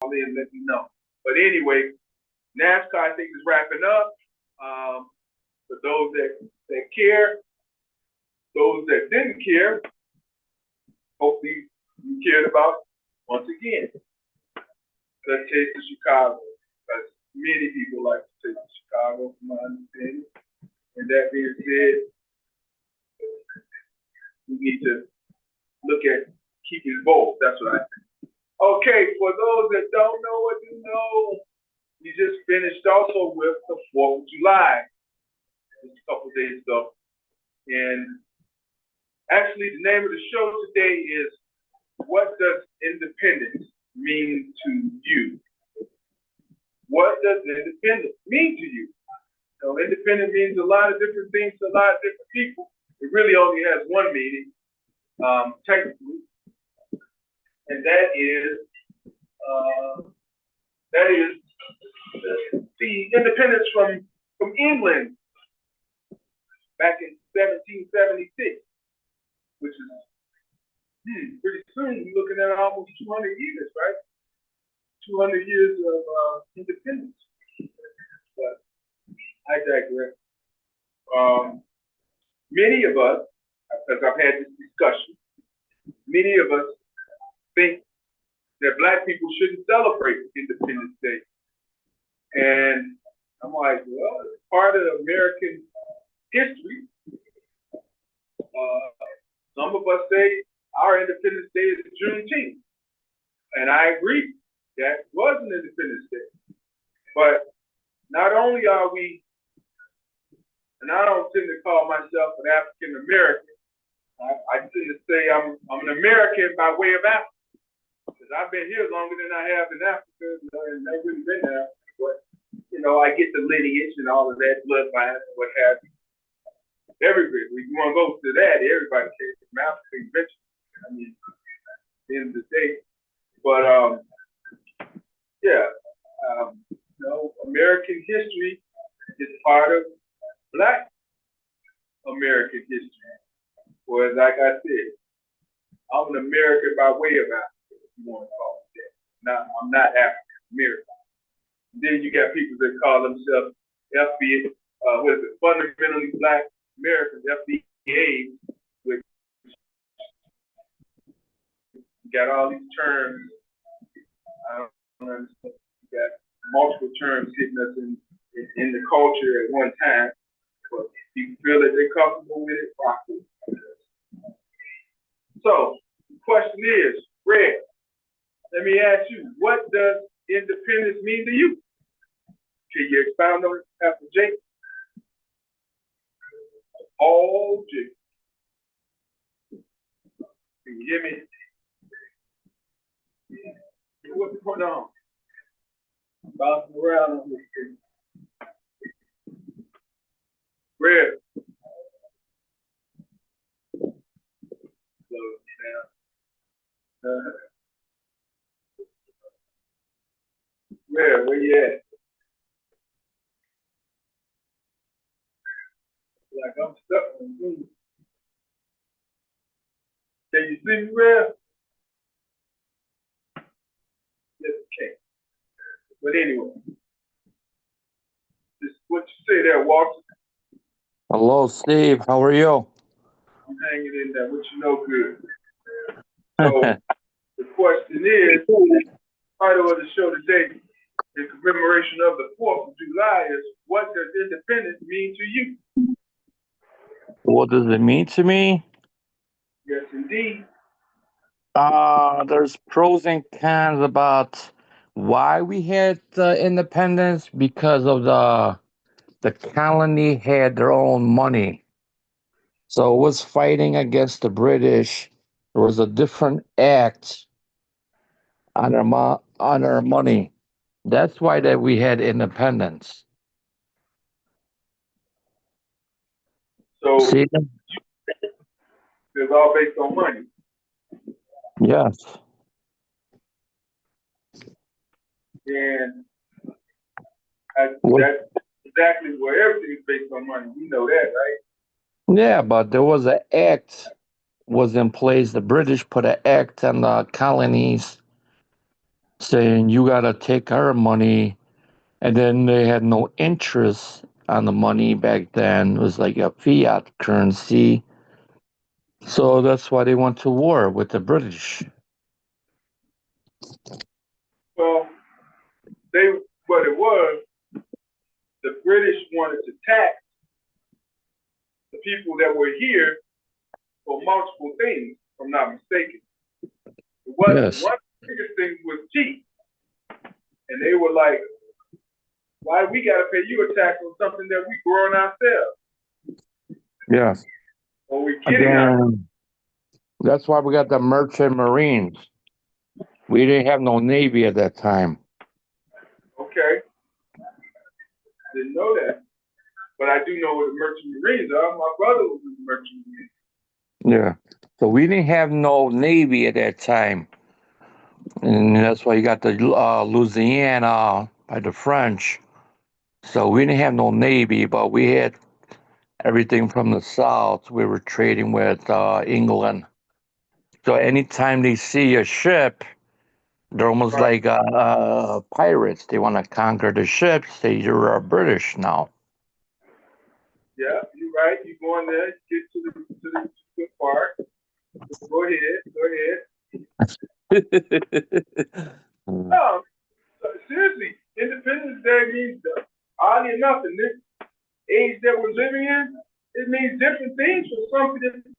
in, let me know. But anyway, NASCAR I think is wrapping up. For those that care, those that didn't care, hopefully you cared about once again. Let's taste of Chicago, because many people like to taste of Chicago, from my understanding. And that being said, we need to look at keeping both. That's what I think. Okay, for those that don't know what you know, we just finished also with the 4th of July just a couple of days ago. And actually, the name of the show today is What Does Independence Mean to You? What does independence mean to you? So independent means a lot of different things to a lot of different people. It really only has one meaning, technically, and that is the independence from England back in 1776, which is pretty soon. We're looking at almost 200 years, right? 200 years of independence. But I digress. Many of us, because I've had this discussion, many of us think that Black people shouldn't celebrate Independence Day. And I'm like, well, it's part of American history. Some of us say our Independence Day is Juneteenth. And I agree, that was an Independence Day. But not only are we, and I don't tend to call myself an African American, I tend to say I'm an American by way of Africa. Because I've been here longer than I have in Africa, and I've really been there. But, I get the lineage and all of that, bloodline and what have you. Everybody, if you want to go to that, everybody came from Africa eventually. I mean, at the end of the day. But, American history is part of Black American history. Whereas, like I said, I'm an American by way of Africa, if you want to call it that. I'm not African American. Then you got people that call themselves FBA, fundamentally Black Americans, FBA, which got all these terms. I don't understand. You got multiple terms hitting us in the culture at one time. But if you feel that they're comfortable with it, rock with it. So the question is, Red, let me ask you, what does independence mean to you? Can you expound on it after Jake? Oh, Jake. Can you hear me? What's going on? I'm bouncing around on this thing. Red. Slow down. Where you at? Like I'm stuck on you. Can you see me, Red? Yes, okay. But anyway, just what you say there, Walter. Hello, Steve. How are you? I'm hanging in there. What you know good. So the question is, the title of the show today, in commemoration of the 4th of July, is what does independence mean to you? What does it mean to me? Yes, indeed. There's pros and cons about why we had independence because of the colony had their own money, so it was fighting against the British. There was a different act on on our money. That's why that we had independence. So See? it's all based on money. Yes. And that's exactly where everything is based on money. We know that, right? Yeah, but there was an act was in place. The British put an act on the colonies saying you got to take our money, and then they had no interest on the money back then. It was like a fiat currency. So that's why they went to war with the British. Well, they what it was, the British wanted to tax the people that were here for multiple things, if I'm not mistaken. It wasn't Yes. one of the biggest things was cheap. And they were like, why we gotta pay you a tax on something that we growing ourselves Yes. or we And getting ourselves? then that's why we got the merchant marines. We didn't have no navy at that time. Okay, didn't know that. But I do know what the merchant marines are. My brother was in the merchant marines. Yeah. So we didn't have no navy at that time. And that's why you got the Louisiana by the French. So we didn't have no navy, but we had everything from the south. We were trading with England. So anytime they see a ship, they're almost Right. like pirates. They want to conquer the ship. Say you're British now. Yeah, you're right. You go in there, get to the good part. Go ahead, go ahead. No, seriously, Independence Day means, oddly enough, in this age that we're living in, it means different things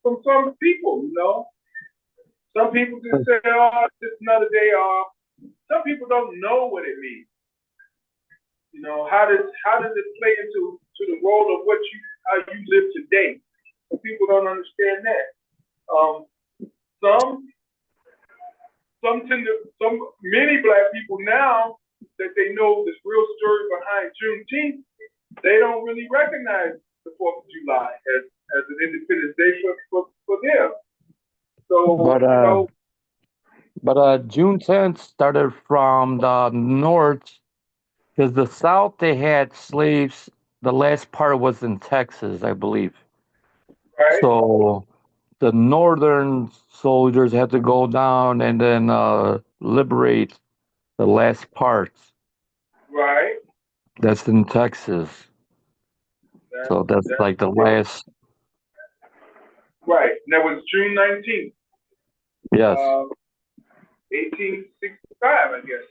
from some people. You know, some people just say, "Oh, it's just another day off." Some people don't know what it means. You know, how does it play into the role of what you how you live today? Some people don't understand that. Um, some some many black people now that they know this real story behind Juneteenth, they don't really recognize the Fourth of July as an Independence Day for them. So but June 10th started from the north because the south they had slaves. The last part was in Texas, I believe. right, So the northern soldiers had to go down and then liberate the last parts. right, That's in Texas. that, So that's that's like the it. last. Right. And that was June 19th, Yes, uh, 1865, I guess.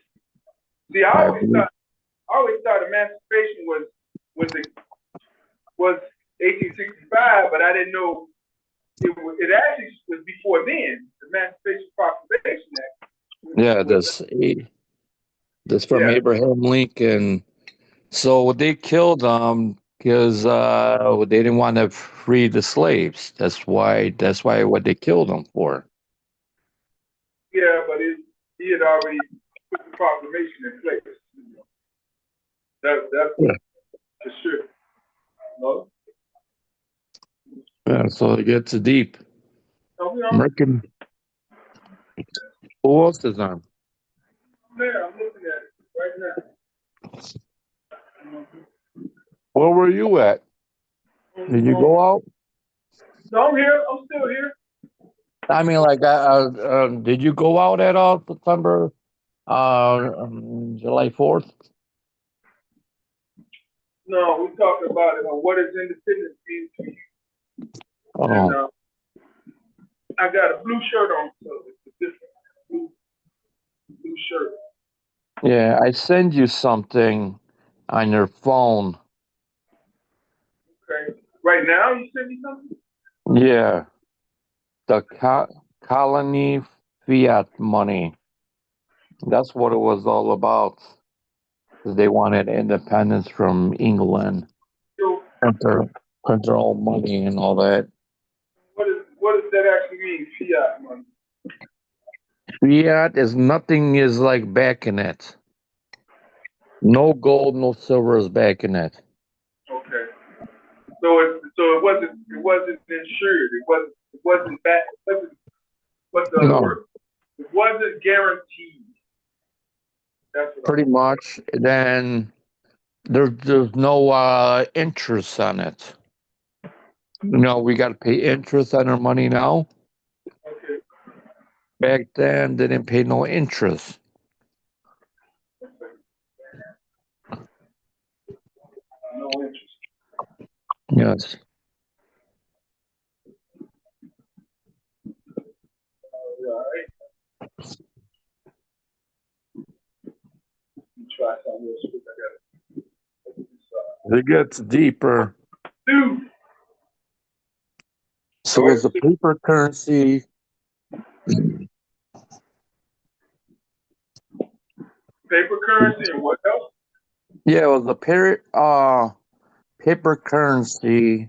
See, I believe. I always thought emancipation was the was 1865, but I didn't know it actually was before then. The Emancipation Proclamation Act Yeah, was that's from yeah, Abraham Lincoln. So they killed them because they didn't want to free the slaves. That's why what they killed them for. yeah, but he had already put the proclamation in place. That's Yeah. for sure. No, Yeah, so it gets deep. no, American. Who else is on? there. I'm looking at it right now. Where were you at? On the Did you phone. go out? No, I'm here. I'm still here. I mean, like, did you go out at all September, July 4th? No, we talking about it. What does independence mean to you? And Oh, I got a blue shirt on, so it's a different blue shirt. yeah. I send you something on your phone. Okay. Right now, you send me something? Yeah, the colony fiat money. That's what it was all about. 'Cause they wanted independence from England, So, print their, print their own money and all that. what does that actually mean? Fiat money. Fiat is nothing is like backing it. No gold, no silver is backing it. Okay. So it wasn't insured. It wasn't back. What's the other No, word? It wasn't guaranteed. That's what I'm pretty looking much. Then there's no interest on it. We got to pay interest on our money now. for. Okay. Back then, they didn't pay no interest. Yes. All right. Let me try something real quick. I got this. It gets deeper. Dude. So was the paper currency. Paper currency and what else? Yeah, it was the paper currency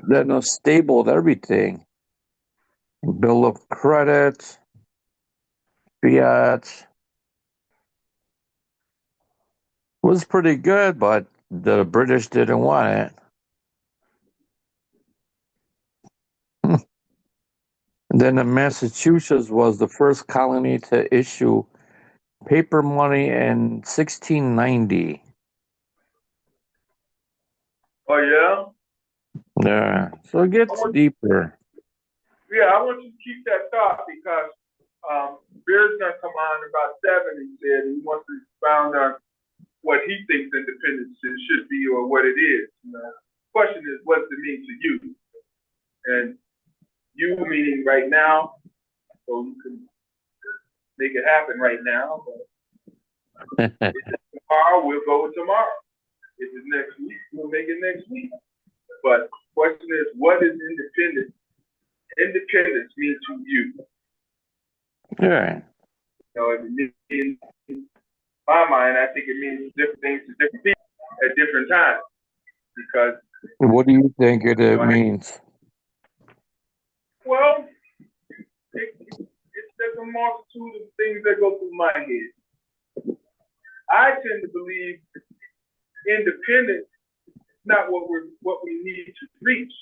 that was stable everything. Bill of credit, fiat was pretty good, but the British didn't want it. And then the Massachusetts was the first colony to issue paper money in 1690. Oh yeah. Yeah, so it gets deeper. Yeah, I want you to keep that thought because Beard's gonna come on in about 7. He said he wants to expound on what he thinks independence should be or what it is. You know? The question is, what does it mean to you? And you meaning right now, so you can make it happen right now. But if it's tomorrow, we'll go with tomorrow. If it's next week, we'll make it next week. But the question is, what is independence? Independence means to you. Yeah. You know, in my mind, I think it means different things to different people at different times. Because what do you think it means? Well, there's a multitude of things that go through my head. I tend to believe independence is not what we need to reach.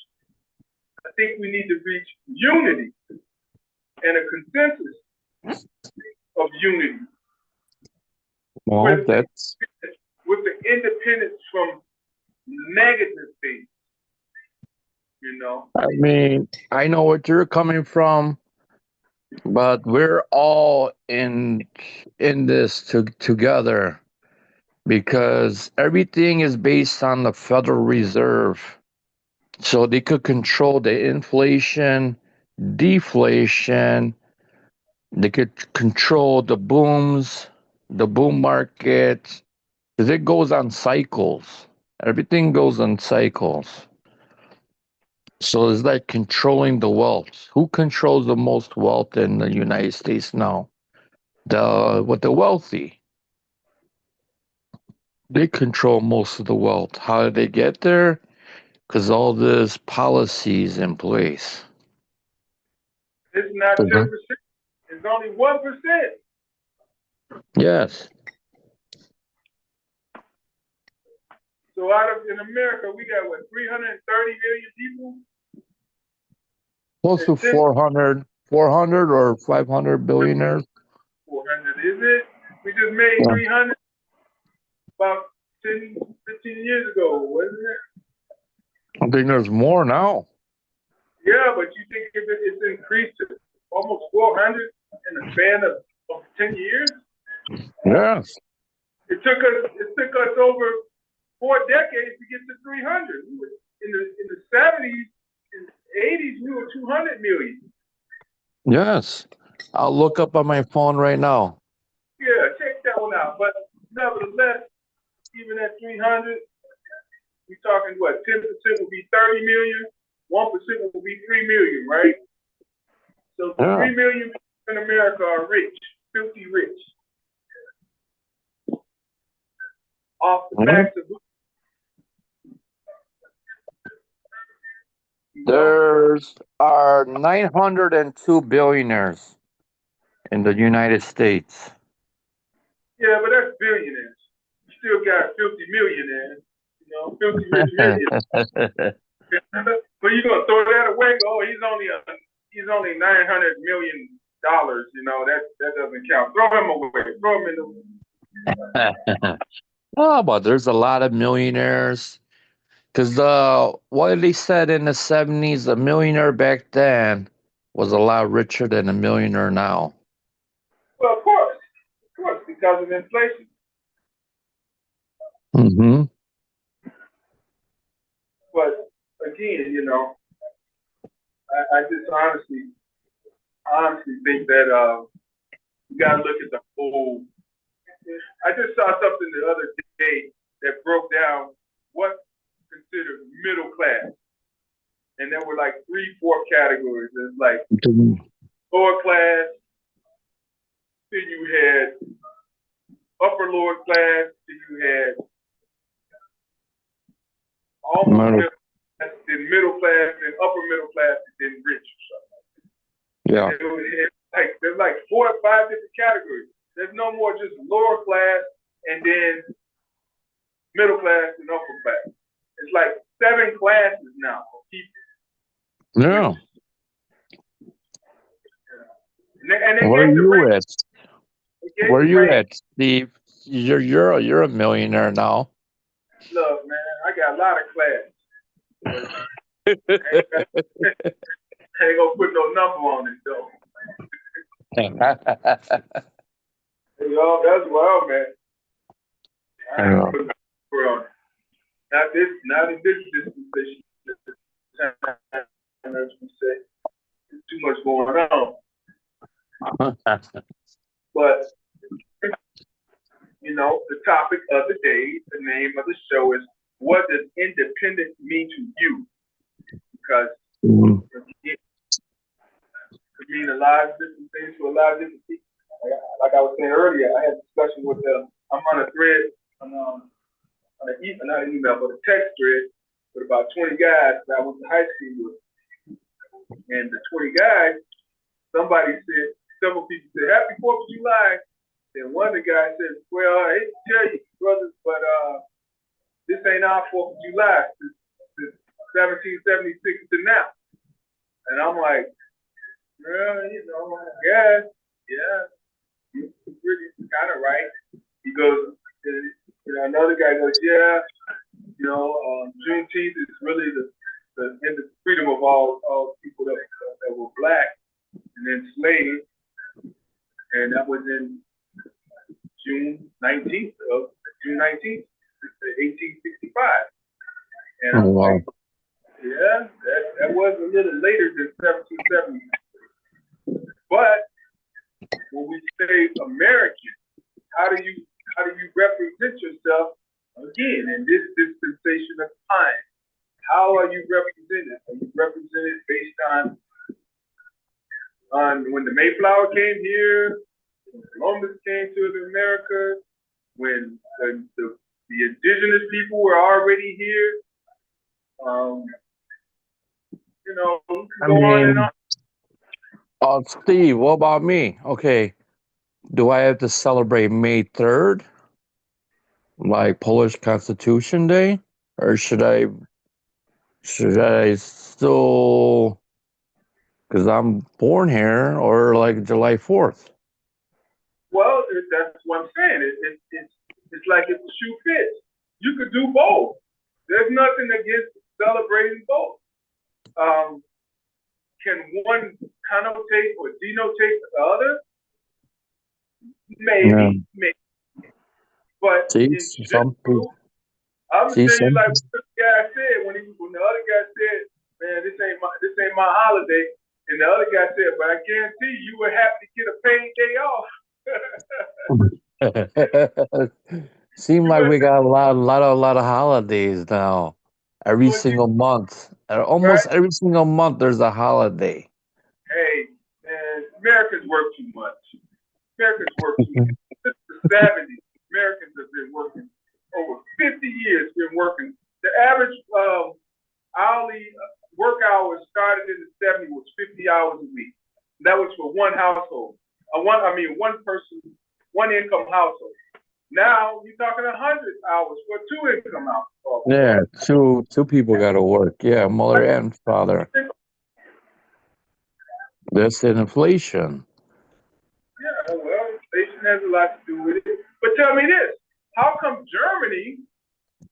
I think we need to reach unity and a consensus of unity. Well, with the independence from negative things. You know? I mean, I know what you're coming from, but we're all in this together because everything is based on the Federal Reserve. So they could control the inflation, deflation, they could control the booms, the boom market, because it goes on cycles. Everything goes on cycles. So it's like controlling the wealth. Who controls the most wealth in the United States now? The wealthy. They control most of the wealth. How did they get there? Because all this policies in place. It's not 10%. It's only 1%. Yes. So in America, we got what, 330 million people? Close to 400 or 500 billionaires. 400, is it? We just made 300 about 10, 15 years ago, wasn't it? I think there's more now. Yeah, but you think if it's increased to almost 400 in a span of 10 years? Yes. It took us over 4 decades to get to 300. In the 70s and 80s, we were 200 million. Yes. I'll look up on my phone right now. Yeah, check that one out. But nevertheless, even at 300, we're talking what? 10% will be 30 million, 1% will be 3 million, right? So 3 million in America are rich, filthy rich. Off the backs of There's are 902 billionaires in the United States. Yeah, but that's billionaires. You still got 50 millionaires, you know, 50 rich millionaires. But you're gonna throw that away? Oh, he's only $900 million. You know that doesn't count. Throw him away. Throw him in the. Oh, but there's a lot of millionaires. Because what they said in the 70s, a millionaire back then was a lot richer than a millionaire now. Well, of course, because of inflation. Mm-hmm. But again, I just honestly think that you got to look at the whole. I just saw something the other day that broke down what's considered middle class, and there were like 3, 4 categories. There's like lower class, then you had upper lower class, then you had almost middle class, then middle class, then upper middle class, and then rich or something. Yeah. There's like 4 or 5 different categories. There's no more just lower class and then middle class and upper class. It's like 7 classes now for people. Yeah. And Where are you at? Where are you at, Steve? You're a millionaire now. Look, man, I got a lot of class. I ain't gonna put no number on it though. That's wild, man. I ain't gonna put no number on it. Not in this dispensation. As we say, there's too much going on. But the topic of the day, the name of the show is "What does independent mean to you?" Because it could mean a lot of different things to a lot of different people. Like I was saying earlier, I had a discussion with I'm on a thread on not an email, but a text thread with about 20 guys that I went to high school with. And the 20 guys, several people said, "Happy 4th of July." And one of the guys said, "Well, I hate to tell you, brothers, but this ain't our 4th of July since 1776 to now." And I'm like, "Well, I guess, yeah, you're really kind of right." He goes, another guy goes, "Yeah, Juneteenth is really the freedom of all people that were black and enslaved, and that was in June 19th, 1865." And I'm like, yeah, that was a little later than 1770. But when we say American, how do you represent yourself again in this dispensation of time? How are you represented? Are you represented based on when the Mayflower came here, when Columbus came to America, when the indigenous people were already here? Go on and on. Steve, what about me? Okay, do I have to celebrate May 3rd, like Polish Constitution Day, or should I still, because I'm born here, or like July 4th? Well, that's what I'm saying. It's like if the shoe fits. You could do both. There's nothing against celebrating both. Can one connotate or denotate the other? Maybe. But in general, I'm gonna tell you like what the guy said when the other guy said, "Man, this ain't my holiday," and the other guy said, "But I guarantee you would have to get a paid day off." Seems like we got a lot of holidays now. Every single month, almost right? every single month, there's a holiday. Hey, man, Americans work too much. Americans work too much. Since the 70s, Americans have been working over 50 years. Been working. The average hourly work hours started in the 70s was 50 hours a week. That was for one household. One person, one income household. Now you're talking 100 hours for a 2-income household. Yeah, two people got to work. Yeah, mother and father. That's an inflation. Yeah, well, inflation has a lot to do with it. But tell me this: how come Germany?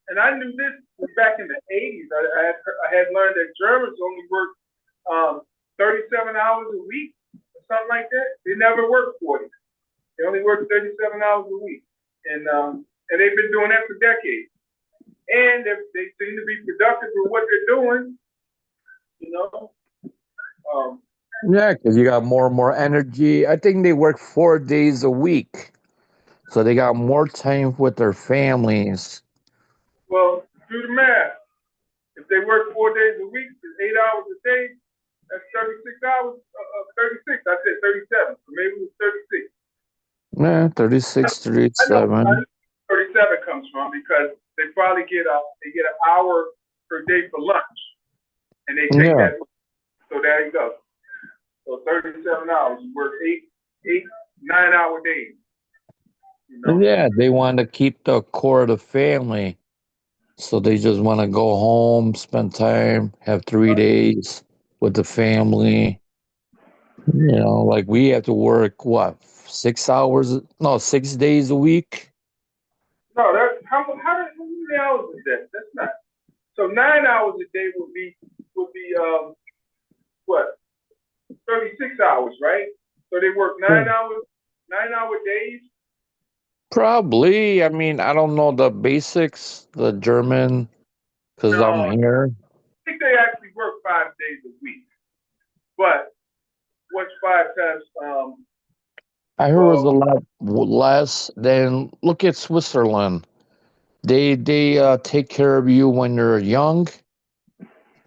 And I knew this back in the 80s. I had learned that Germans only work 37 hours a week or something like that. They never work 40. They only work 37 hours a week, and they've been doing that for decades. and they seem to be productive with what they're doing. You know, um, Yeah, because you got more and more energy. I think they work 4 days a week, so they got more time with their families. well, do the math. If they work 4 days a week, it's 8 hours a day. That's 36 hours. 36. I said 37. So maybe it was 36. Yeah, 36, I know 37. 37 comes from because they probably get an hour per day for lunch, and they take Yeah. that. So there you go. So 37 hours. You work 9 hour days. You know. Yeah, they want to keep the core of the family. So they just want to go home, spend time, have 3 days with the family. Like we have to work, what, 6 hours? No, 6 days a week. No, that's how many hours is that? That's not. So 9 hours a day would be what 36 hours, right? So they work Yeah. 9 hours, 9 hour days. Probably. I mean, I don't know the basics, the German, because I'm No, I here. think they actually work 5 days a week. But what's five times? I heard it was Well, a lot less than look at Switzerland. They take care of you when you're young,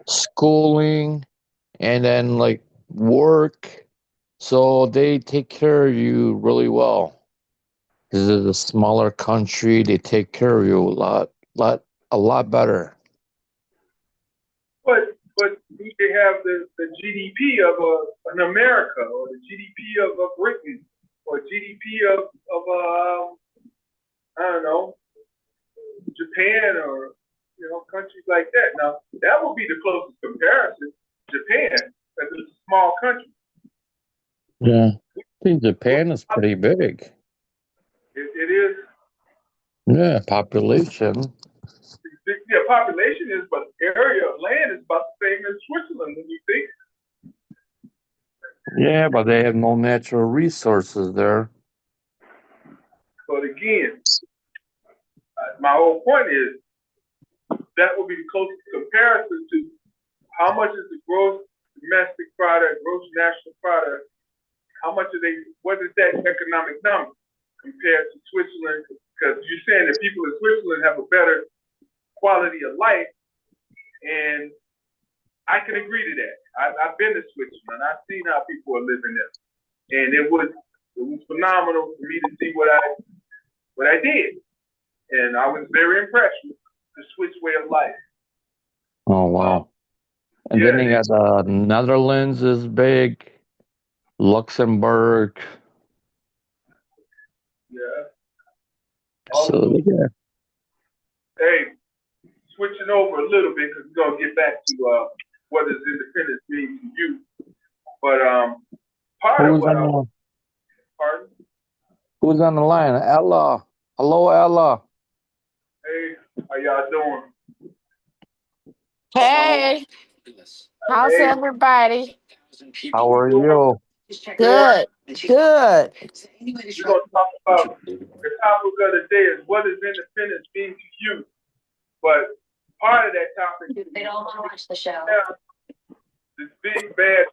schooling, and then like work. So they take care of you really well. This is a smaller country. They take care of you a lot better. but do they have the GDP of an America or the GDP of a Britain or GDP of I don't know, Japan or countries like that. Now that would be the closest comparison. Japan, because it's a small country. Yeah, I think Japan is pretty big. It is. Yeah, population. Yeah, population is, but area of land is about the same as Switzerland when you think. Yeah, but they have no natural resources there. But again, my whole point is that would be the closest comparison to how much is the gross domestic product, gross national product, how much are they, what is that economic number compared to Switzerland? Because you're saying that people in Switzerland have a better quality of life, and I can agree to that. I've been to Switzerland. I've seen how people are living there, and it was phenomenal for me to see what I did, and I was very impressed with the Swiss way of life. Oh wow! And then Yeah, they got Netherlands is big, Luxembourg. yeah. All of So those. they got Hey, switching over a little bit because we're gonna get back to what does independence mean to you. But part of who's what on I the pardon. who's on the line? Ella. Hello, Ella. Hey, how y'all doing? Hey, how's Hey, everybody? How are doing you? good. Good, good. We're gonna talk about the topic of the day is what does independence mean to you? But part of that topic is They don't want to watch the show. this big bad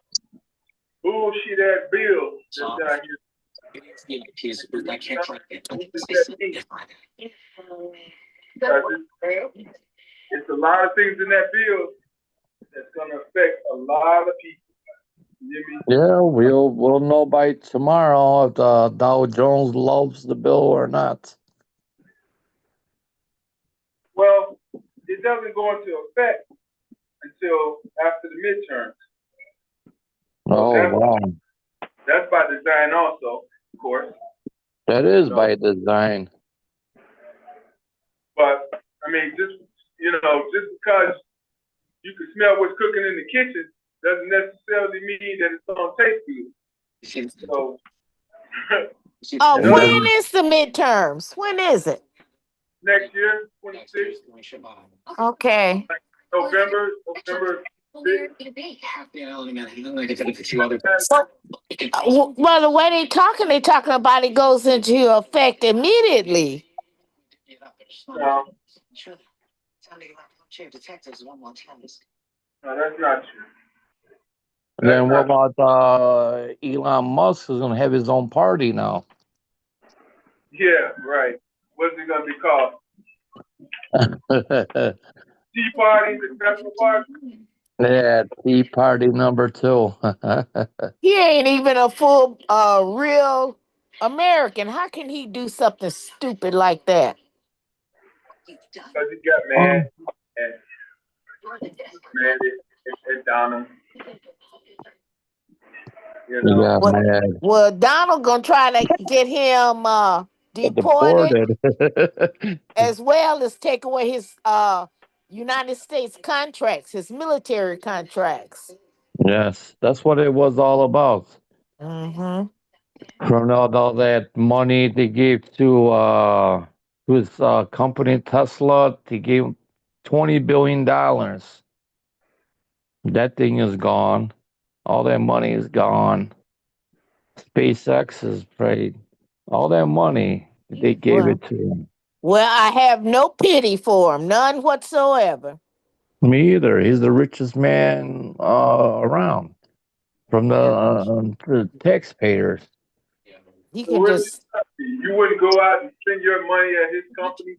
bullshit ass bill that's down here. It's a lot of things in that bill that's gonna affect a lot of people. You hear me? Yeah, we'll know by tomorrow if the Dow Jones loves the bill or not. Well, it doesn't go into effect until after the midterms. So Oh wow, that's by design also, of course. that is by design. But I mean, just because you can smell what's cooking in the kitchen doesn't necessarily mean that it's gonna taste good. So And When then is the midterms? When is it? next year, 26, Okay. November 6th. So, well, the way they talking about it goes into effect immediately. Um, No, that's not true. Then what about Elon Musk is gonna have his own party now? Yeah, right. What's it gonna be called? Tea party, the Tesla party? Yeah, Tea Party #2. He ain't even a full, real American. How can he do something stupid like that? Because he got mad Um, and mad at Donald. You he know. got Well, mad, well, Donald gonna try to get him deported, deported. as well as take away his United States contracts, his military contracts. Yes, that's what it was all about. Mm-hmm. From all that money they gave to his company Tesla, they gave him $20 billion. That thing is gone. All that money is gone. SpaceX is paid. All that money they gave Well, it to him. well, I have no pity for him, none whatsoever. Me either. He's the richest man around from Yeah, the taxpayers. he So can what just. you wouldn't go out and spend your money at his company?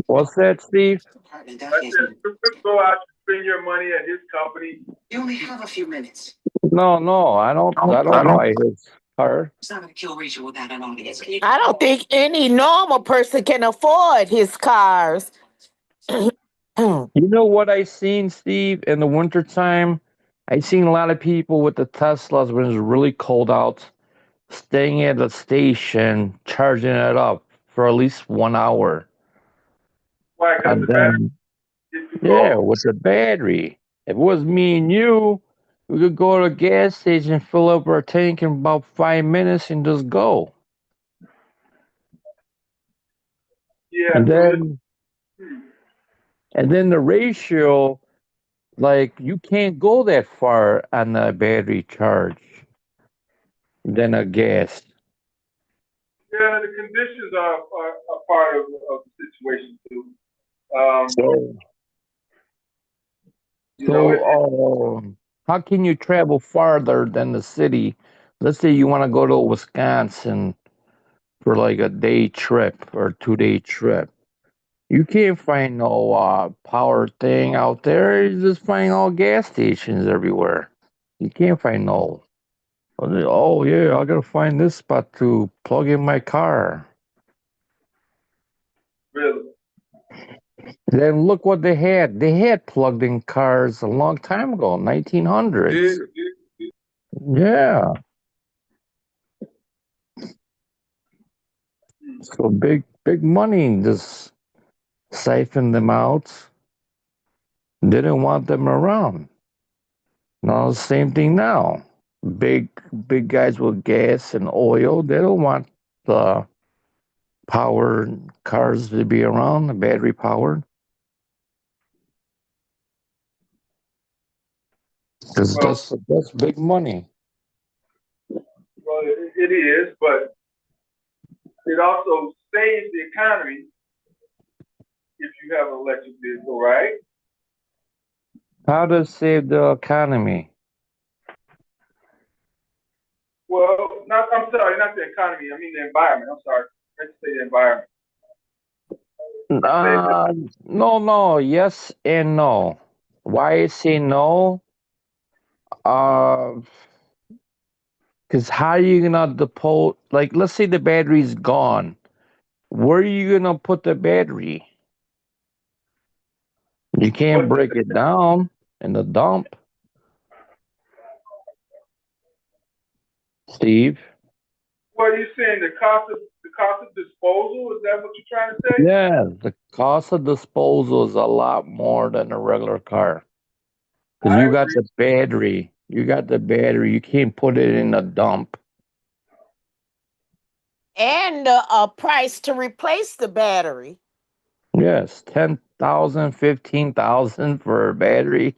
What's that, Steve? I said, you wouldn't go out and spend your money at his company. No, I don't. I don't buy his car. I don't think any normal person can afford his cars. You know what I seen, Steve, in the wintertime? I seen a lot of people with the Teslas when it's really cold out, staying at the station, charging it up for at least 1 hour. Why? Because And the battery then, is too yeah, cold? with the battery. If it was me and you, we could go to a gas station, fill up our tank in about 5 minutes and just go. Yeah, And so then, hmm. and then the ratio, like, you can't go that far on the battery charge than a gas. Yeah, the conditions are part of the situation too. Um, So, you know, how can you travel farther than the city? Let's say you want to go to Wisconsin for like a day trip or 2 day trip. You can't find no power thing out there. You just find all gas stations everywhere. You can't find no. Oh yeah, I gotta find this spot to plug in my car. really. Then look what they had. They had plugged in cars a long time ago, 1900s. Yeah. So big money just siphoned them out. Didn't want them around. Now the same thing now. Big big guys with gas and oil. They don't want the power cars to be around, the battery powered, because Well, that's big money. it is, but it also saves the economy if you have an electric vehicle, right? How to save the economy? Well, I'm sorry, not the economy. I mean the environment. I'm sorry. Let's say the environment. Save the, Uh, no, yes and no. Why I say no? Uh, because how are you gonna depot? Like, let's say the battery's gone. Where are you gonna put the battery? You can't what's break it down in the dump, Steve. what are you saying? The cost of disposal? Is that what you're trying to say? Yeah, the cost of disposal is a lot more than a regular car. Because I you got agree. the battery. You got the battery. You can't put it in a dump. And a price to replace the battery. Yes, 10,000, 15,000 for a battery.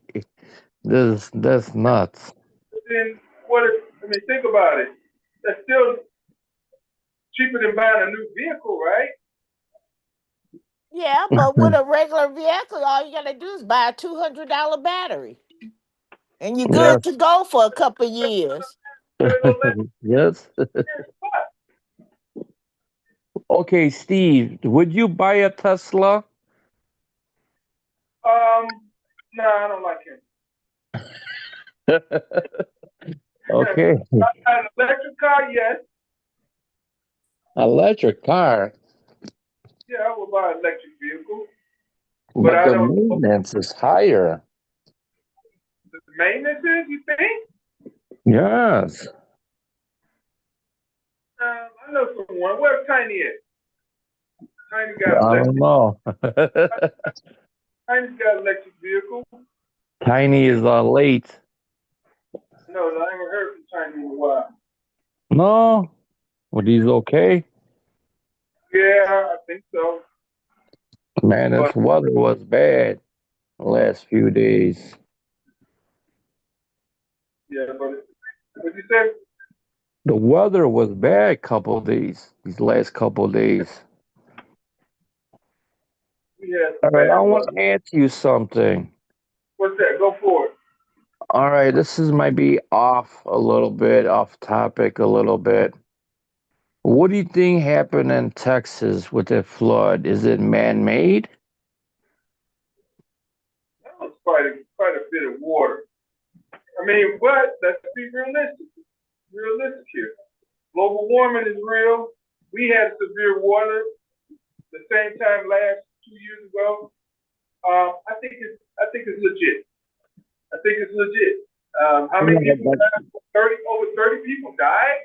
That's nuts. But then what? I mean, think about it. That's still cheaper than buying a new vehicle, right? Yeah, but with a regular vehicle, all you gotta do is buy a $200 battery, and you're Yes. good to go for a couple years. Yes. Okay, Steve, would you buy a Tesla? No, I don't like him. Okay, An electric car, yes. electric car, Yeah, I would buy an electric vehicle, but but I the don't know maintenance is higher. what the maintenance is, you think? Yes. I know someone. Where's Tiny at? Tiny got I don't electric. know. Tiny's got electric vehicle. Tiny is late. No, I haven't heard from Tiny in a while. No, but he's okay. Yeah, I think so. Man, But this weather was bad the last few days. yeah, but what you say? The weather was bad couple days, these last couple days. We had All some right, I bad want weather. to ask you something. What's that? Go for it. All right, this is might be off a little bit, off topic a little bit. What do you think happened in Texas with the flood? Is it man-made? That was quite a bit of water. I mean, but let's be realistic. Realistic here. Global warming is real. We had severe water the same time last 2 years ago. I think it's legit. I think it's legit. How many No, people but died? Over 30 people died.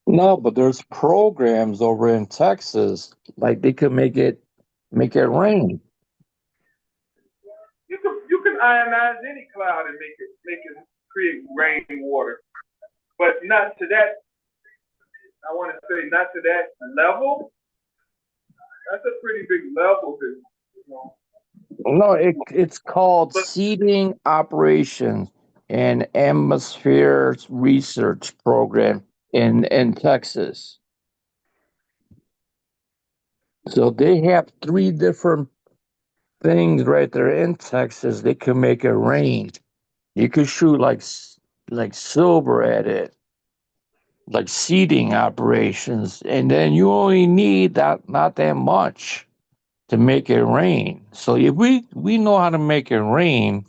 no, but there's programs over in Texas, like they could make it rain. You can ionize any cloud and make it create rainwater, but not to that. I want to say not to that level. That's a pretty big level, you know. No, it's called But Seeding Operations and Atmosphere Research Program in Texas. So they have three different things right there in Texas. They can make it rain. You could shoot like silver at it, like seeding operations, and then you only need that not that much to make it rain. So if we know how to make it rain,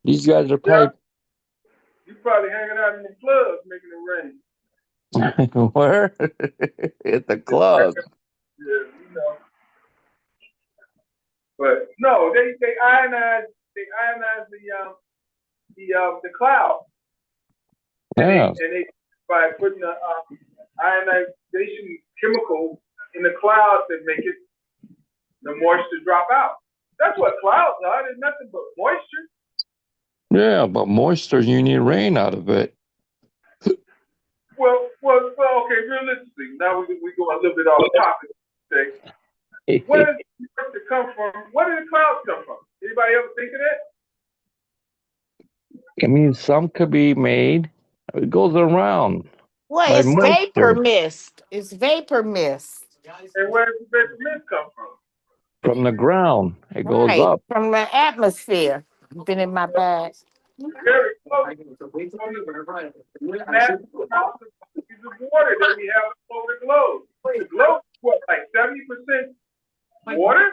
these guys are yeah, probably you probably hanging out in the clubs making it rain. where at the club. Yeah, you know. But no, they ionize the cloud, and Yeah. they by putting the ionization chemical in the clouds that make it the moisture drop out. That's what clouds are. There's nothing but moisture. Yeah, but moisture, you need rain out of it. Well. Okay. Realistically, now we go a little bit off topic. Okay. Where does the moisture come from? Where do the clouds come from? Anybody ever think of that? I mean, some could be made. It goes around Well, like it's vapor moisture mist. It's vapor mist. And where does the vapor mist come from? from the ground. It goes Right. up. From the atmosphere. Been in my bag. Very close from the massive amounts of bodies of water that we have all over the globe. The globe is what, like 70% water?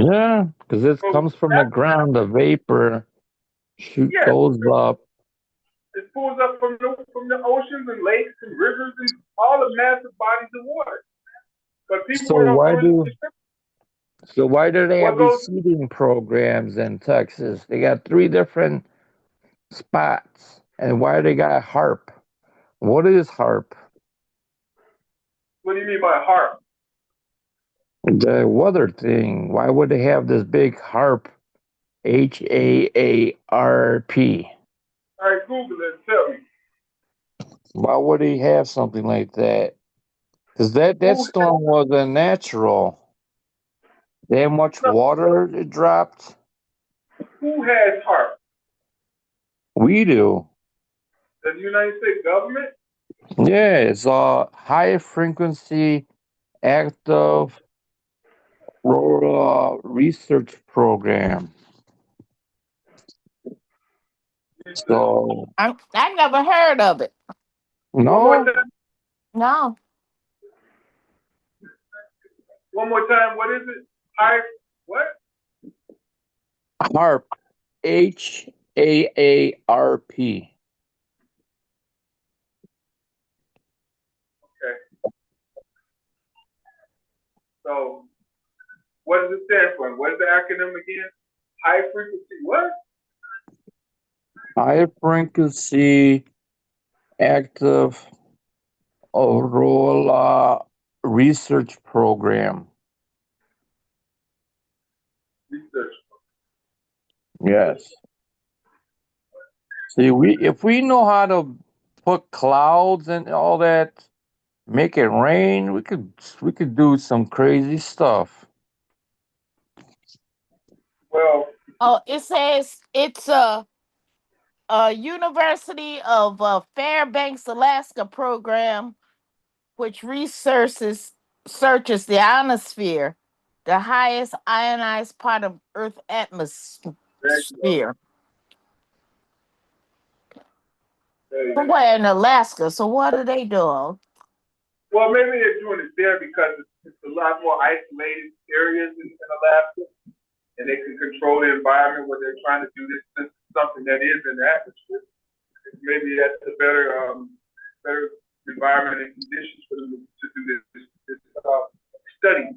Yeah, because it So comes from the that, ground. The vapor yeah, goes up. it pulls up from the oceans and lakes and rivers and all the massive bodies of water. But people So don't why really do so why do they what have these goes. seeding programs in Texas? They got three different spots, and why they got HARP? What is HARP? What do you mean by harp? The weather thing. Why would they have this big HARP? HAARP. All right, Google it. And tell me Why would he have something like that? Because that who storm wasn't natural. That much no, water it dropped. who has harp? We do. The United States government? Yeah, it's a high frequency active. Rural Research Program. Research. So, I never heard of it. One more no, time. No. One more time. What is it? High. What? HARP, HAARP. Okay. So, what does it stand for? What is the acronym again? High frequency. What? High frequency active Aurora Research Program. Research. Yes. See, if we know how to put clouds and all that, make it rain, we could do some crazy stuff. Well, Oh, it says it's a University of Fairbanks, Alaska program which searches the ionosphere, the highest ionized part of Earth atmosphere. there you go. There you go. Somewhere in Alaska. So what are they doing? Well, maybe they're doing it there because it's a lot more isolated areas in Alaska, and they can control the environment where they're trying to do this. This is something that is in the atmosphere. Maybe that's a better environment and conditions for them to do this study.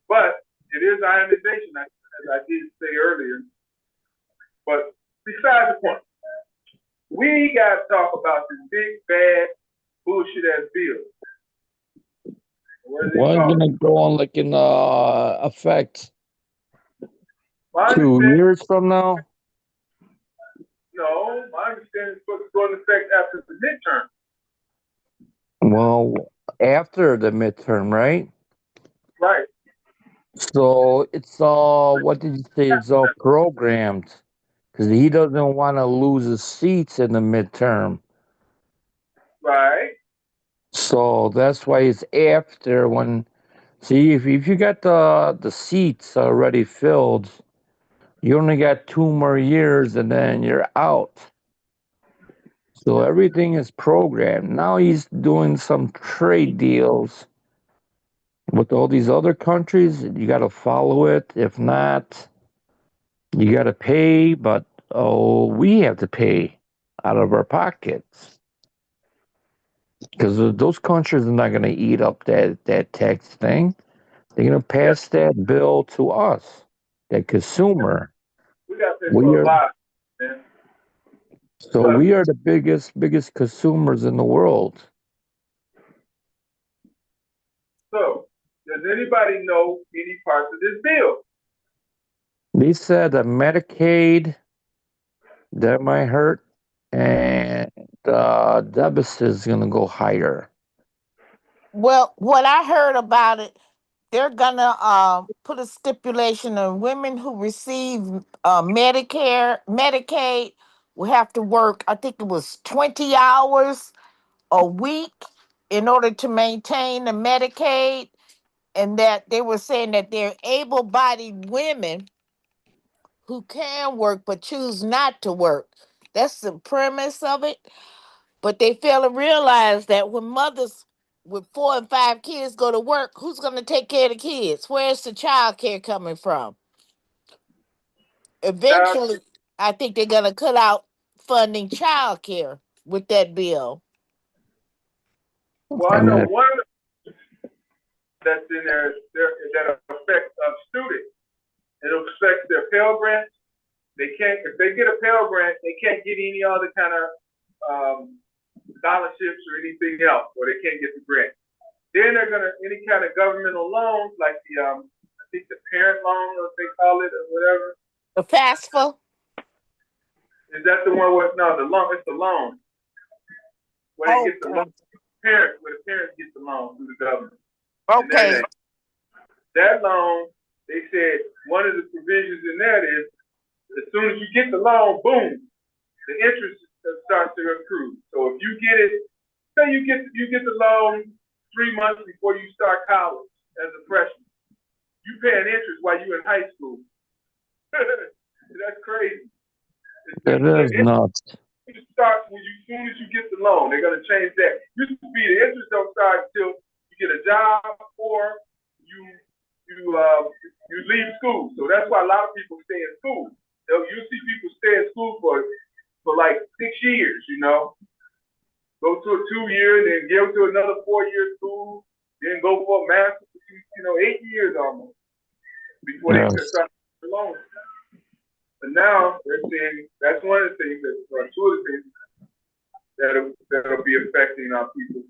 But it is ionization, as I did say earlier. But besides the point, we got to talk about this big, bad, bullshit ass bill. When's gonna go on like in effect My 2 understanding, years from now? no, my understanding is supposed to go into effect after the midterm. Well, after the midterm, right? Right. So it's all, what did you say? It's all programmed because he doesn't want to lose his seats in the midterm. Right. So that's why it's after when. See, if you got the seats already filled, you only got 2 more years and then you're out. So everything is programmed. Now he's doing some trade deals with all these other countries. You got to follow it. If not, you got to pay. But we have to pay out of our pockets because those countries are not going to eat up that tax thing. They're going to pass that bill to us, the consumer. We got to pay We for a are lot, man. so we are the biggest consumers in the world. So, does anybody know any parts of this bill? They said that Medicaid that might hurt, and deficit is going to go higher. Well, what I heard about it, they're gonna put a stipulation on women who receive Medicaid will have to work. I think it was 20 hours a week in order to maintain the Medicaid, and that they were saying that they're able-bodied women who can work but choose not to work. That's the premise of it. But they fail to realize that when mothers with 4 and 5 kids go to work, who's going to take care of the kids? Where's the child care coming from? Eventually, I think they're going to cut out funding child care with that bill. Well, I And know then, one that's in there that affects students. It affects their Pell Grants. They can't, if they get a Pell Grant, they can't get any other kind of scholarships or anything else, or they can't get the grant. Then they're gonna any kind of governmental loans, like the I think the parent loan, or they call it, or whatever. The FAFSA? Is that the one where no, the loan? It's the loan where they get the loan. Where the parents get the loan through the government. Okay. That loan, they said one of the provisions in that is as soon as you get the loan, boom, the interest starts to accrue. So if you get it, say you get the loan 3 months before you start college as a freshman, you paying interest while you in high school. That's crazy. It is nuts. It starts when as soon as you get the loan. They're gonna change that. Used to be the interest don't start until you get a job or you leave school. So that's why a lot of people stay in school. You see people stay in school for like 6 years. Go to a 2-year, then go to another 4-year school, then go for a master's. 8 years almost before they can start the loan. But now they're saying that's one of the things two of the things that'll be affecting our people,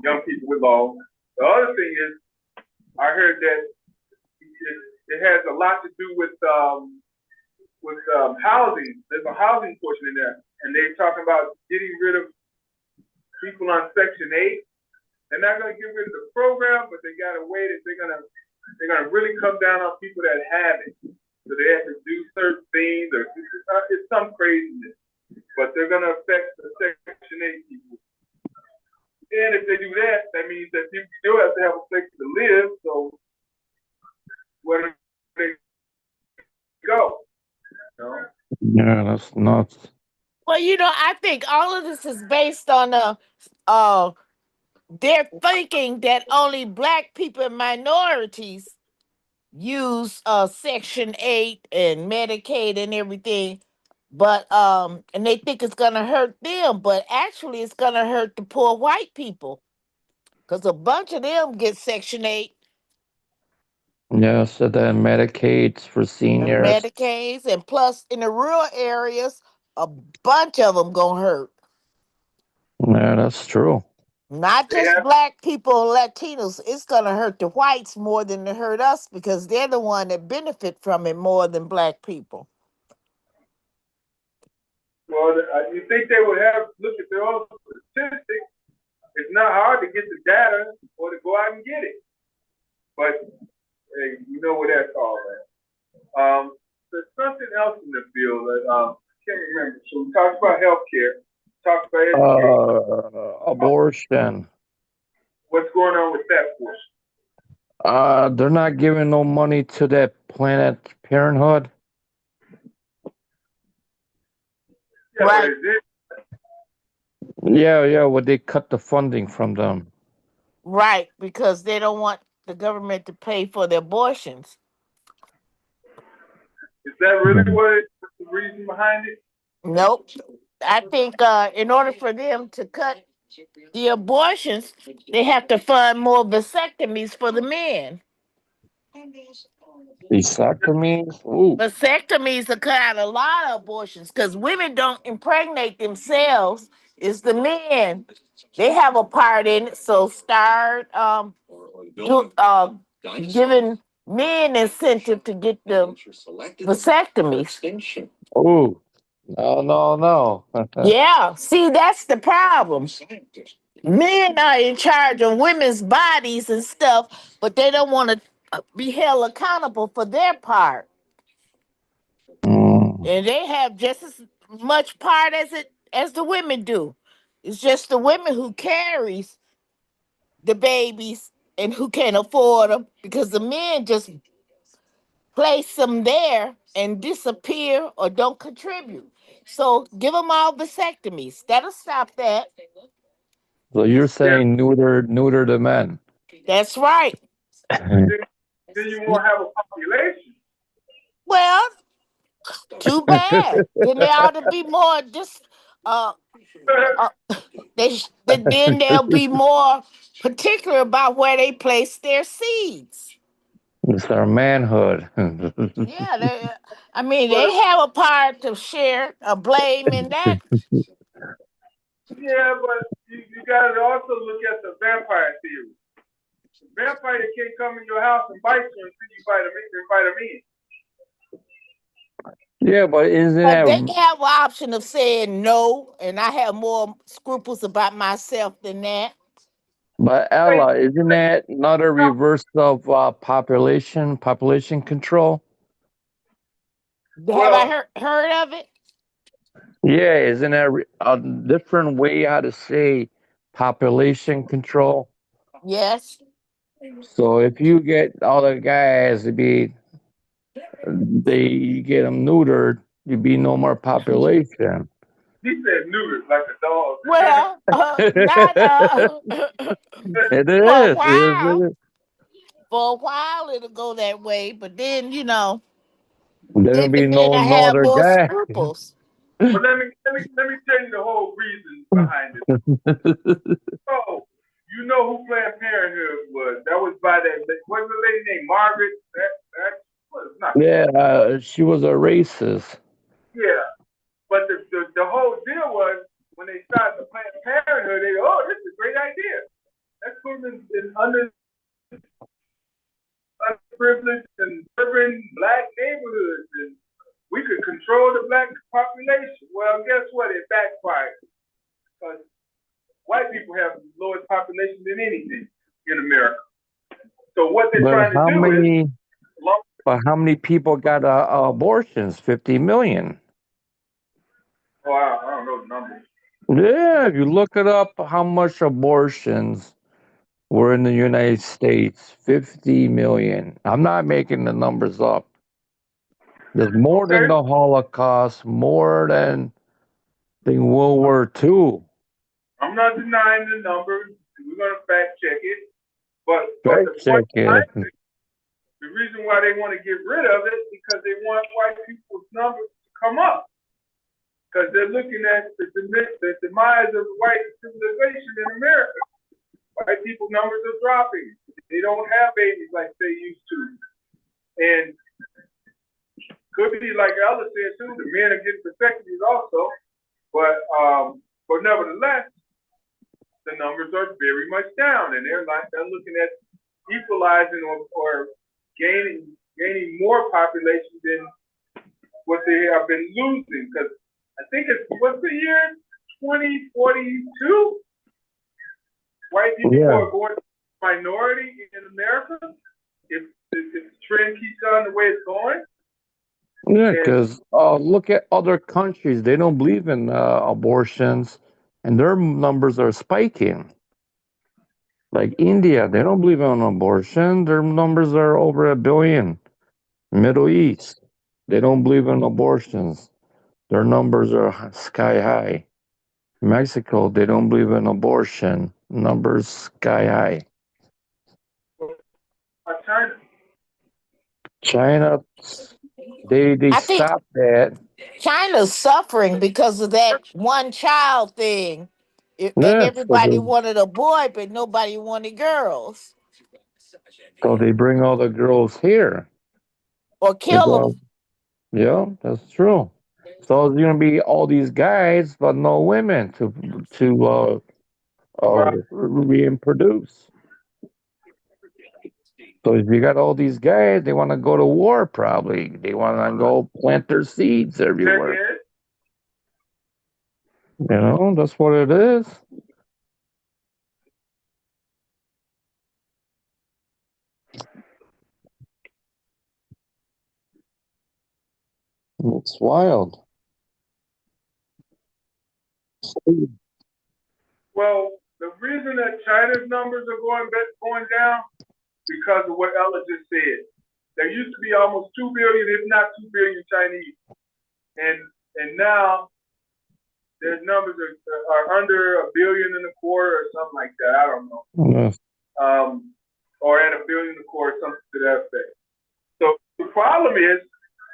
young people with loans. The other thing is, I heard that it has a lot to do with housing. There's a housing portion in there, and they're talking about getting rid of people on Section 8. They're not going to get rid of the program, but they got a way that they're gonna really come down on people that have it. So they have to do certain things, or it's some craziness. But they're going to affect the Section 8 people. And if they do that, that means that people still have to have a place to live. So where do they go? Yeah, that's nuts. Well, I think all of this is based on they're thinking that only black people and minorities use Section 8 and Medicaid and everything, but and they think it's gonna hurt them, but actually it's gonna hurt the poor white people, because a bunch of them get Section 8 Yeah, so then Medicaids for and seniors. Medicaids, and plus in the rural areas, a bunch of them gonna hurt. Yeah, that's true. Not just Yeah. black people and Latinos. It's gonna hurt the whites more than it hurt us, because they're the one that benefit from it more than black people. Well, you think they would look at their own statistics? It's not hard to get the data or to go out and get it. But hey, you know what that's all about. There's something else in the field that I can't remember. So we talked about healthcare, talked about education. Abortion. What's going on with that portion? They're not giving no money to that Planned Parenthood. Yeah, Right. but is it? Yeah. Well, they cut the funding from them. Right, because they don't want the government to pay for the abortions. Is that really what's the reason behind it? Nope. I think in order for them to cut the abortions, they have to fund more vasectomies for the men. Vasectomies? Ooh. Vasectomies will cut out a lot of abortions, because women don't impregnate themselves. It's the men. They have a part in it. So start giving men incentive to get the vasectomies. Ooh. No. Yeah, see, that's the problem. Men are in charge of women's bodies and stuff, but they don't want to be held accountable for their part. And they have just as much part as the women do. It's just the women who carries the babies and who can't afford them, because the men just place them there and disappear or don't contribute. So give them all vasectomies. That'll stop that. So you're saying neuter the men? That's right. Then you won't have a population. Well, too bad. Then there ought to be more then they'll be more particular about where they place their seeds. It's our manhood. Yeah, they have a part to share, a blame in that. Yeah, but you got to also look at the vampire theory. The vampire can't come in your house and bite you until you invite him in. Yeah, but isn't But that? they have an option of saying no, and I have more scruples about myself than that. But Ella, isn't that not a reverse of population control? Have I heard of it? Yeah, isn't that a different way how to say population control? Yes. So if you get all the guys to be, you get them neutered, you be no more population. He said neutered like a dog. Well, not It for a is. while. For a while it'll go that way, but then There'll they be begin no to have other more guy. scruples. But let me tell you the whole reason behind it. So, you know who Planned Parenthood was? That was by that, what's the lady named Margaret? Well, it's not. Yeah, she was a racist. Yeah. But the whole deal was when they started the Planned Parenthood, they go, oh, this is a great idea. Let's put them in underprivileged and urban black neighborhoods, and we could control the black population. Well, guess what? It backfired because white people have the lowest population than anything in America. So what they're But trying to how do is, many? But how many people got abortions? 50 million. oh, I don't know the numbers. Yeah, if you look it up, how much abortions were in the United States? 50 million. I'm not making the numbers up. There's more than Okay, the Holocaust, more than the World War II. I'm not denying the numbers. We're gonna fact check it, but Fact the point check it. behind it, the reason why they want to get rid of it is because they want white people's numbers to come up. Because they're looking at the demise of white civilization in America. White people numbers are dropping. They don't have babies like they used to. And could be like Ella said too, the men are getting vasectomies also. But nevertheless, the numbers are very much down, and they're looking at equalizing or gaining more population than what they have been losing. Because I think it's what's the year 2042? White people Yeah. are going to minority in America if the trend keeps on the way it's going. Yeah, because look at other countries. They don't believe in abortions, and their numbers are spiking. Like India, they don't believe in abortion. Their numbers are over 1 billion. Middle East, they don't believe in abortions. Their numbers are sky high. Mexico, they don't believe in abortion. Numbers sky high. China. China, they I think stopped that. China's suffering because of that one child thing. And Yeah, everybody wanted a boy, but nobody wanted girls. so they bring all the girls here. Or They kill brought, them. yeah, that's true. So it's gonna be all these guys, but no women to reproduce. So if you got all these guys, they want to go to war. Probably they want to go plant their seeds everywhere. That's what it is. It's wild. Well, the reason that China's numbers are going down because of what Ella just said. There used to be almost 2 billion, if not 2 billion Chinese, and now their numbers are under 1.25 billion or something like that. I don't know. Yes. Or at 1.25 billion, something to that effect. So the problem is,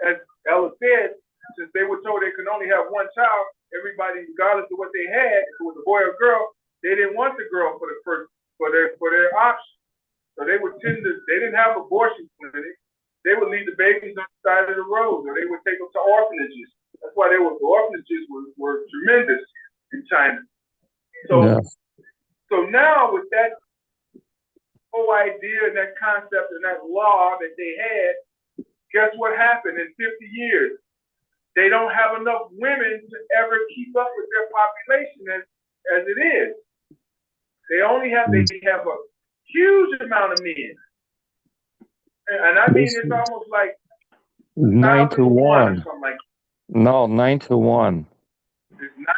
as Ella said, since they were told they could only have one child, everybody, regardless of what they had, if it was a boy or girl, they didn't want the girl for their option. So they didn't have abortion clinics. They would leave the babies on the side of the road, or they would take them to orphanages. That's why the orphanages were tremendous in China. So, Yes. so now with that whole idea and that concept and that law that they had, guess what happened in 50 years? They don't have enough women to ever keep up with their population as it is. They have a huge amount of men. And I mean, it's almost like 9 to 1,000 to 1 or 1. something like No, 9 to 1. that. It's not.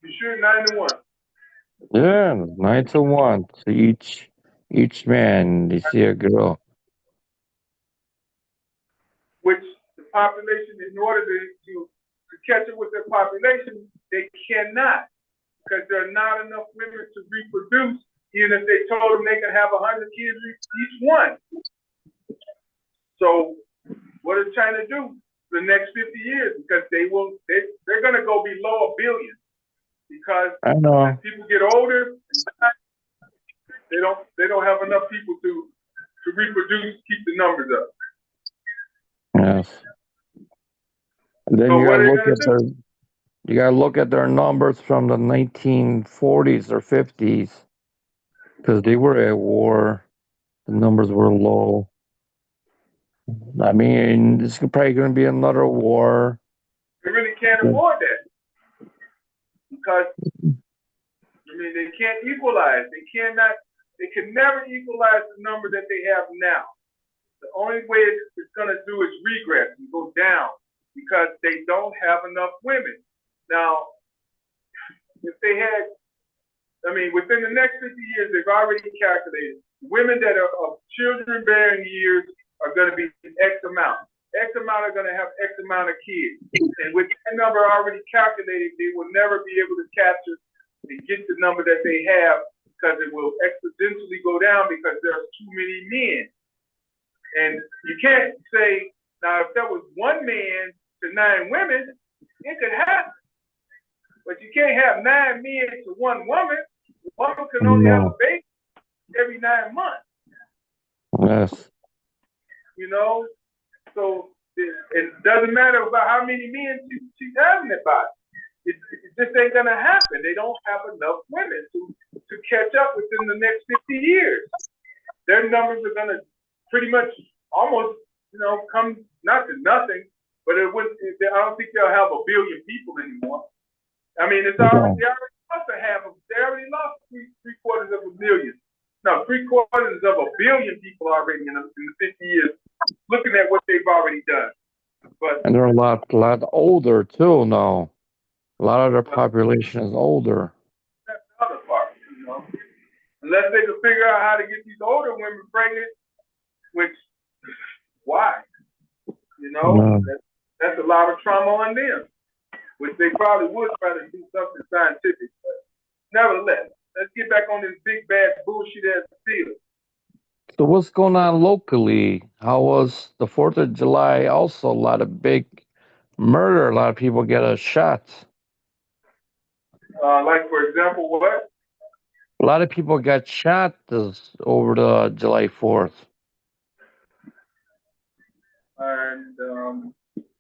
You sure 9 to 1? Yeah, 9 to 1 to each man. They see a girl. Which the population, in order to catch up with their population, they cannot, because there are not enough women to reproduce, even if they told them they could have 100 kids each one. So what is China do for the next 50 years? Because they're going to go below 1 billion, because I know. as people get older, they don't have enough people to reproduce, keep the numbers up. Yes. And then So you what gotta are they look going at to do? their numbers from the 1940s or 50s because they were at war. The numbers were low. I mean, this is probably going to be another war. They really can't afford that, because I mean, they can't equalize. They can never equalize the number that they have now. The only way it's going to do is regress and go down, because they don't have enough women. Now, if they had, I mean, within the next 50 years, they've already calculated women that are of children-bearing years are going to be X amount. X amount are going to have X amount of kids. And with that number already calculated, they will never be able to capture and get the number that they have, because it will exponentially go down because there's too many men. And you can't say, now, if there was 1 man to 9 women, it could happen. But you can't have 9 men to 1 woman. The woman can only have a baby every 9 months. Yes. You know? So it doesn't matter about how many men she's having it by. It just ain't gonna happen. They don't have enough women to catch up within the next 50 years. Their numbers are gonna pretty much almost, come not to nothing, but I don't think they'll have 1 billion people anymore. I mean, they already lost they already lost three quarters of a million. No, 3/4 of 1 billion people already in the 50 years, looking at what they've already done. But And they're a lot older too now. A lot of their population is older. that's the other part, Unless they can figure out how to get these older women pregnant, which, why? That's a lot of trauma on them, which they probably would try to do something scientific. But nevertheless, let's get back on this big bad bullshit ass field. So what's going on locally? How was the 4th of July? Also, a lot of big murder. A lot of people get a shot. Like, for example, what? A lot of people got shot over the July 4th. And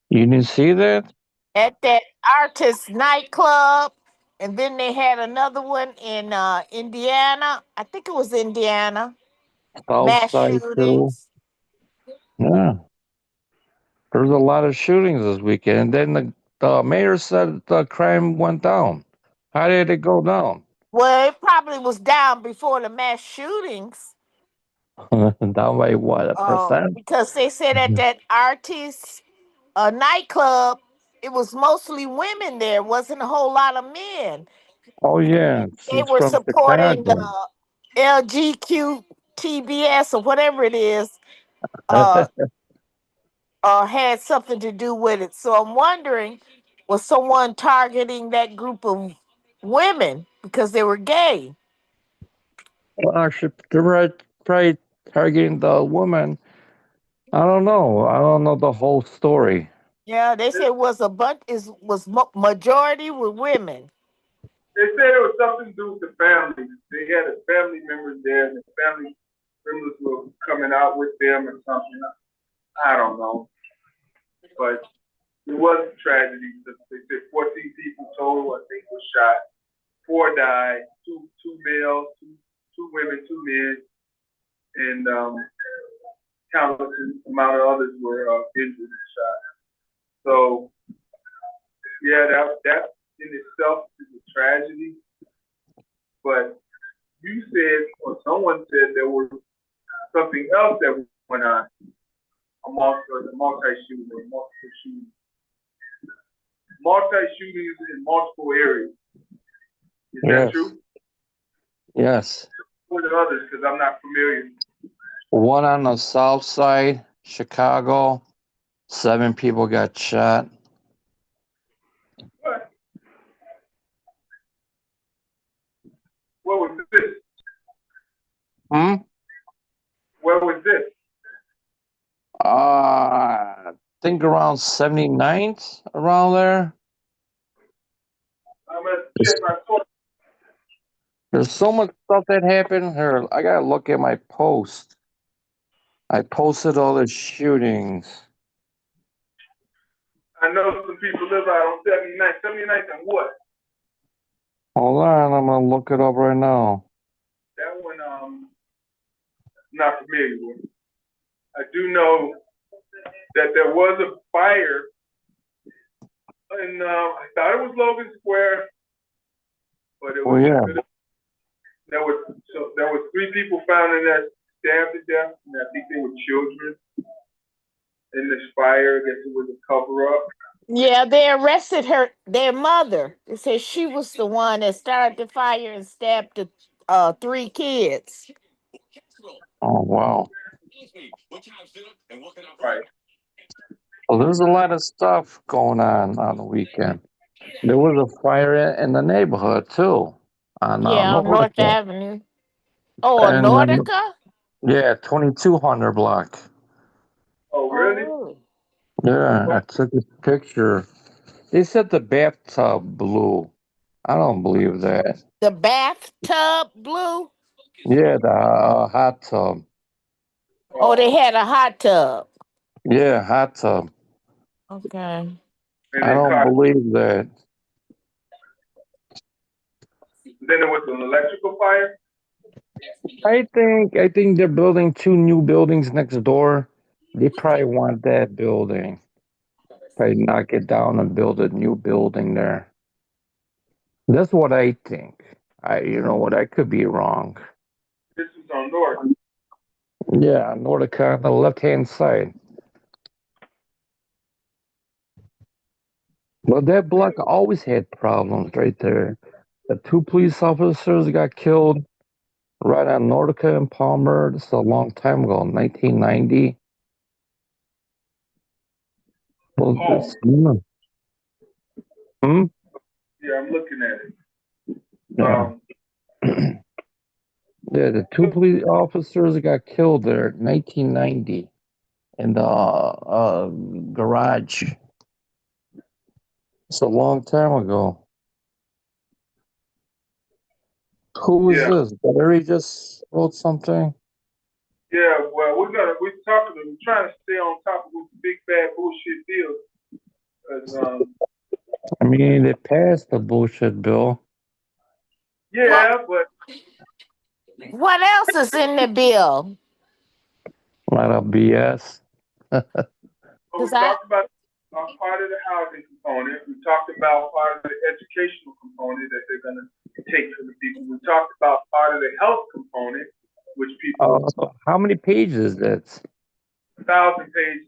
You didn't see that? At that artist nightclub, and then they had another one in Indiana. I think it was Indiana. Mass Southside too. shootings. Yeah. There's a lot of shootings this weekend. And then the mayor said the crime went down. How did it go down? Well, it probably was down before the mass shootings, Down by what, a percent? because they said at that artist nightclub, it was mostly women there. Wasn't a whole lot of men. Oh yeah, They it's were from supporting Chicago. the LGQTBS or whatever it is. Uh, had something to do with it. So I'm wondering, was someone targeting that group of women because they were gay? Well, actually, they're probably targeting the woman. I don't know. I don't know the whole story. Yeah, they said it was a bunch. Majority were women. they said it was something to do with the family. They had a family members there, and the family members were coming out with them or something. I don't know. But it was a tragedy. They said 14 people total, I think, were shot. 4 died, two males, two women, 2 men, and countless amount of others were injured and shot. So yeah, that in itself is a tragedy. But you said, or someone said, there was something else that went on, a multi-shooting or multiple shootings. Multi-shootings in multiple areas. Is that Yes. true? Yes. What are others? Because I'm not familiar. One on the south side, Chicago. 7 people got shot. What? What was this? Hmm? Where was this? I think around 79th, around there. I'm gonna check my source. There's so much stuff that happened here. I gotta look at my post. I posted all the shootings. I know some people live out on 79. 79 and what? Hold on, I'm gonna look it up right now. That one, not familiar with. I do know that there was a fire, and I thought it was Logan Square, but it Oh was. yeah. There was 3 people found in there stabbed to death, and I think they were children in this fire. I guess it was a cover up. Yeah, they arrested their mother. They said she was the one that started the fire and stabbed the 3 kids. Oh wow. Right. Well, there's a lot of stuff going on the weekend. There was a fire in the neighborhood too, on Yeah, on North Nordica, Avenue. Oh, on and Nordica? yeah, 2200 block. Oh, really? Oh, Yeah, Well, I took a picture. They said the bathtub blew. I don't believe that. the bathtub blew? Yeah, the hot tub. Oh, they oh, had a hot tub. Yeah, hot tub. Okay. and I they don't caught. believe that. Then there was an electrical fire. I think they're building 2 new buildings next door. They probably want that building. Probably knock it down and build a new building there. That's what I think. You know what? I could be wrong. This was on North. Yeah, Nordica on the left-hand side. Well, that block always had problems right there. The 2 police officers got killed right on Nordica and Palmer. This is a long time ago, 1990. Well, Home. hmm? Yeah, I'm looking at it. Yeah. Yeah, the 2 police officers got killed there in 1990 in the garage. It's a long time ago. Who was Yeah, this? Barry just wrote something. yeah. Well, we're trying to stay on top of this big bad bullshit deal. 'Cause, I mean, they passed the bullshit bill. yeah, but What else is in the bill? A lot of BS. we Cause I talked about part of the housing component. We talked about part of the educational component that they're going to take from the people. We talked about part of the health component, which people, How many pages is that? 1,000 pages.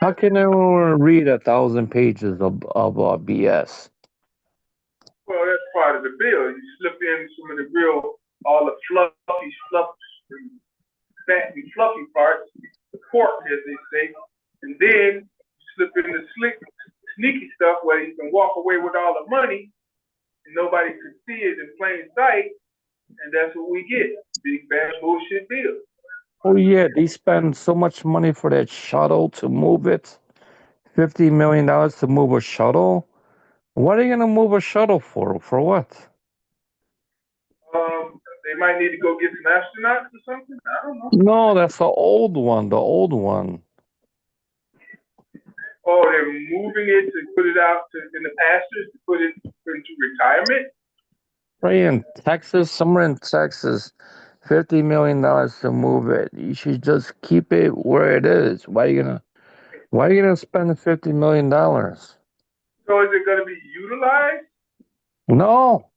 How can anyone read 1,000 pages of BS? Well, that's part of the bill. You slip in some of the all the fat and fluffy parts, the pork, as they say, and then you slip in the sneaky stuff where you can walk away with all the money and nobody can see it in plain sight, and that's what we get. Big bad bullshit bill. Oh yeah, they spend so much money for that shuttle to move it. $50 million to move a shuttle. What are you gonna move a shuttle for? For what? They might need to go get some astronauts or something. I don't know. No, that's the old one. The old one. Oh, they're moving it to put it out in the pastures to put it into retirement. Right in Texas, somewhere in Texas, $50 million to move it. You should just keep it where it is. Why are you gonna spend $50 million? So is it going to be utilized? No,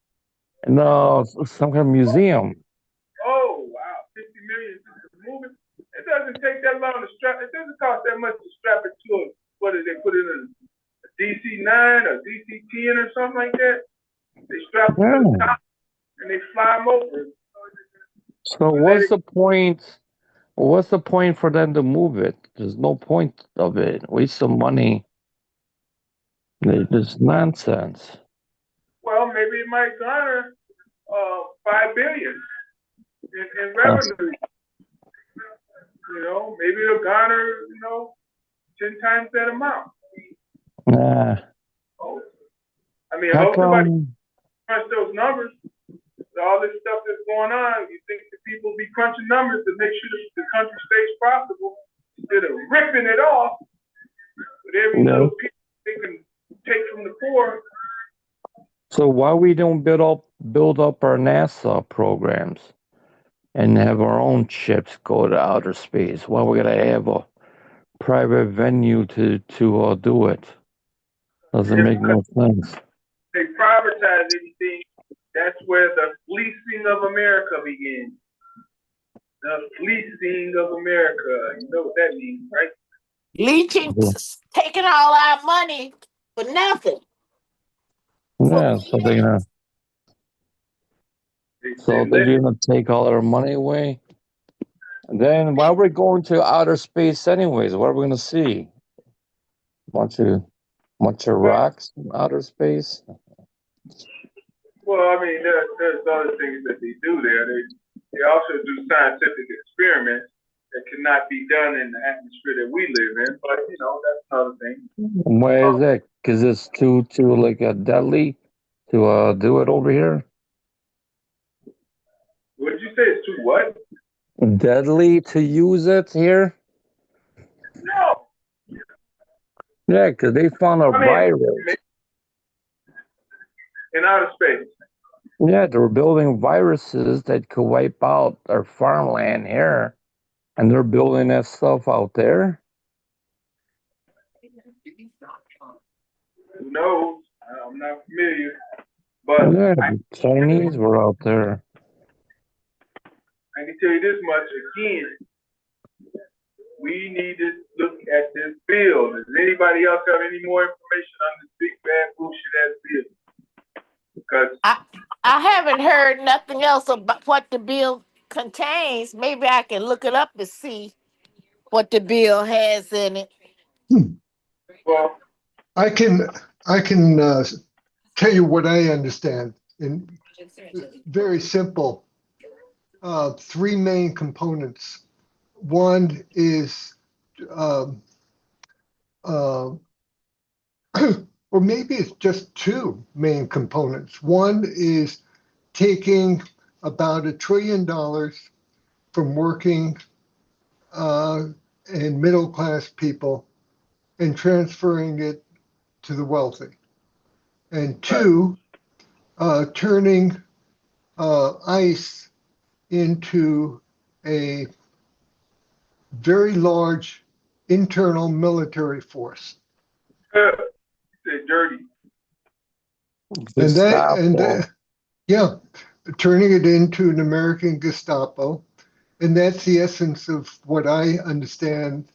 no, it's some kind of museum. Oh wow, 50 million just to move it. It doesn't take that long to strap. It doesn't cost that much to strap it to a. What did they put in a DC-9 or DC-10 or something like that? They strap it to the Yeah. top and they fly them over. So what's the point? What's the point for them to move it? There's no point of it. Waste of money. It's nonsense. Well, maybe it might garner 5 billion in That's- revenue. Maybe it'll garner 10 times that amount. Nah. I mean, I How hope somebody come? crunch those numbers. All this stuff that's going on, you think the people be crunching numbers to make sure the country stays profitable instead of ripping it off with every No. little piece they can take from the poor. So why we don't build up our NASA programs and have our own ships go to outer space? Why we gotta have a private venue to do it? Doesn't make no sense. They privatize everything. That's where the fleecing of America begins. The fleecing of America. You know what that means, right? Leeching, taking all our money for nothing. Yeah, so they're gonna take all our money away. And then why we're going to outer space anyways? What are we gonna see? Bunch of rocks in outer space. Well, I mean, there's other things that they do there. They also do scientific experiments that cannot be done in the atmosphere that we live in. But that's another thing. Why is that? Because it's too like deadly to do it over here. What did you say? It's too what? Deadly to use it here? No. Yeah, because they found a virus. In outer space. Yeah, they were building viruses that could wipe out our farmland here, and they're building that stuff out there. Who knows? I'm not familiar. But yeah, the Chinese were out there. I can tell you this much again. We need to look at this bill. Does anybody else have any more information on this big bad bullshit ass bill? Because I haven't heard nothing else about what the bill contains. Maybe I can look it up and see what the bill has in it. well, I can tell you what I understand in very simple. Three main components. One is, or maybe it's just two main components. One is taking about $1 trillion from working and middle class people and transferring it to the wealthy. And two, turning ICE into a very large internal military force. they're dirty. Yeah, turning it into an American Gestapo. And that's the essence of what I understand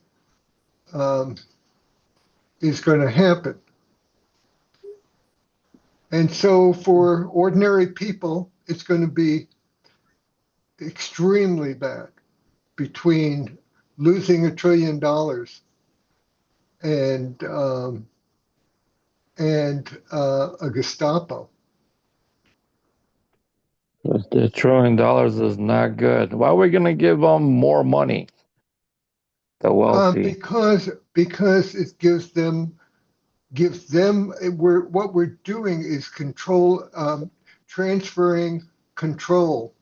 is going to happen. And so for ordinary people, it's going to be extremely bad between losing $1 trillion and a Gestapo. The $1 trillion is not good. Why are we going to give them more money? The wealthy. Because it gives them what we're doing is transferring control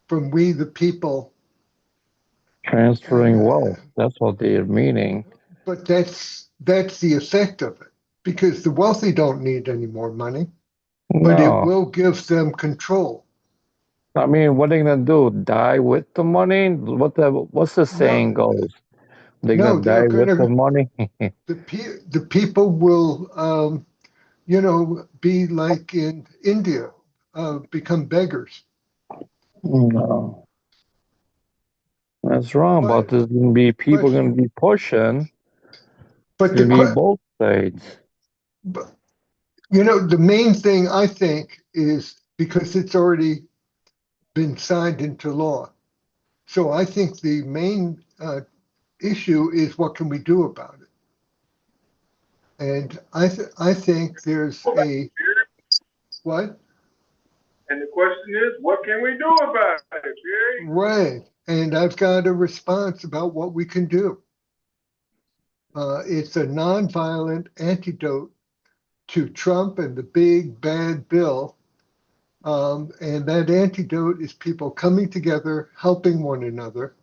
from we the people. Transferring wealth. That's what they're meaning. But that's the effect of it, because the wealthy don't need any more money, but it will give them control. I mean, what are they gonna do? Die with the money? What's the saying goes? They're gonna die with the money. The people will, be like in India, become beggars. No, that's wrong. But there's gonna be people gonna be pushing. But it's gonna be both sides. But the main thing I think is because it's already been signed into law. So I think the main issue is what can we do about it? And I think there's a what? And the question is, what can we do about it, Jerry? Right. And I've got a response about what we can do. It's a nonviolent antidote to Trump and the big bad bill. And that antidote is people coming together, helping one another.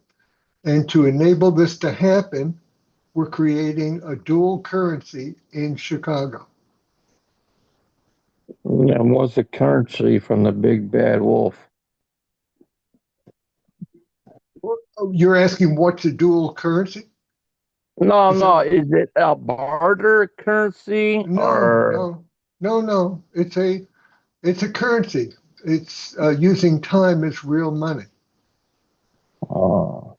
And to enable this to happen, we're creating a dual currency in Chicago. And what's the currency from the big bad wolf? You're asking what's a dual currency? No, Is no. that- Is it a barter currency or? No. It's a currency. It's using time as real money. Oh,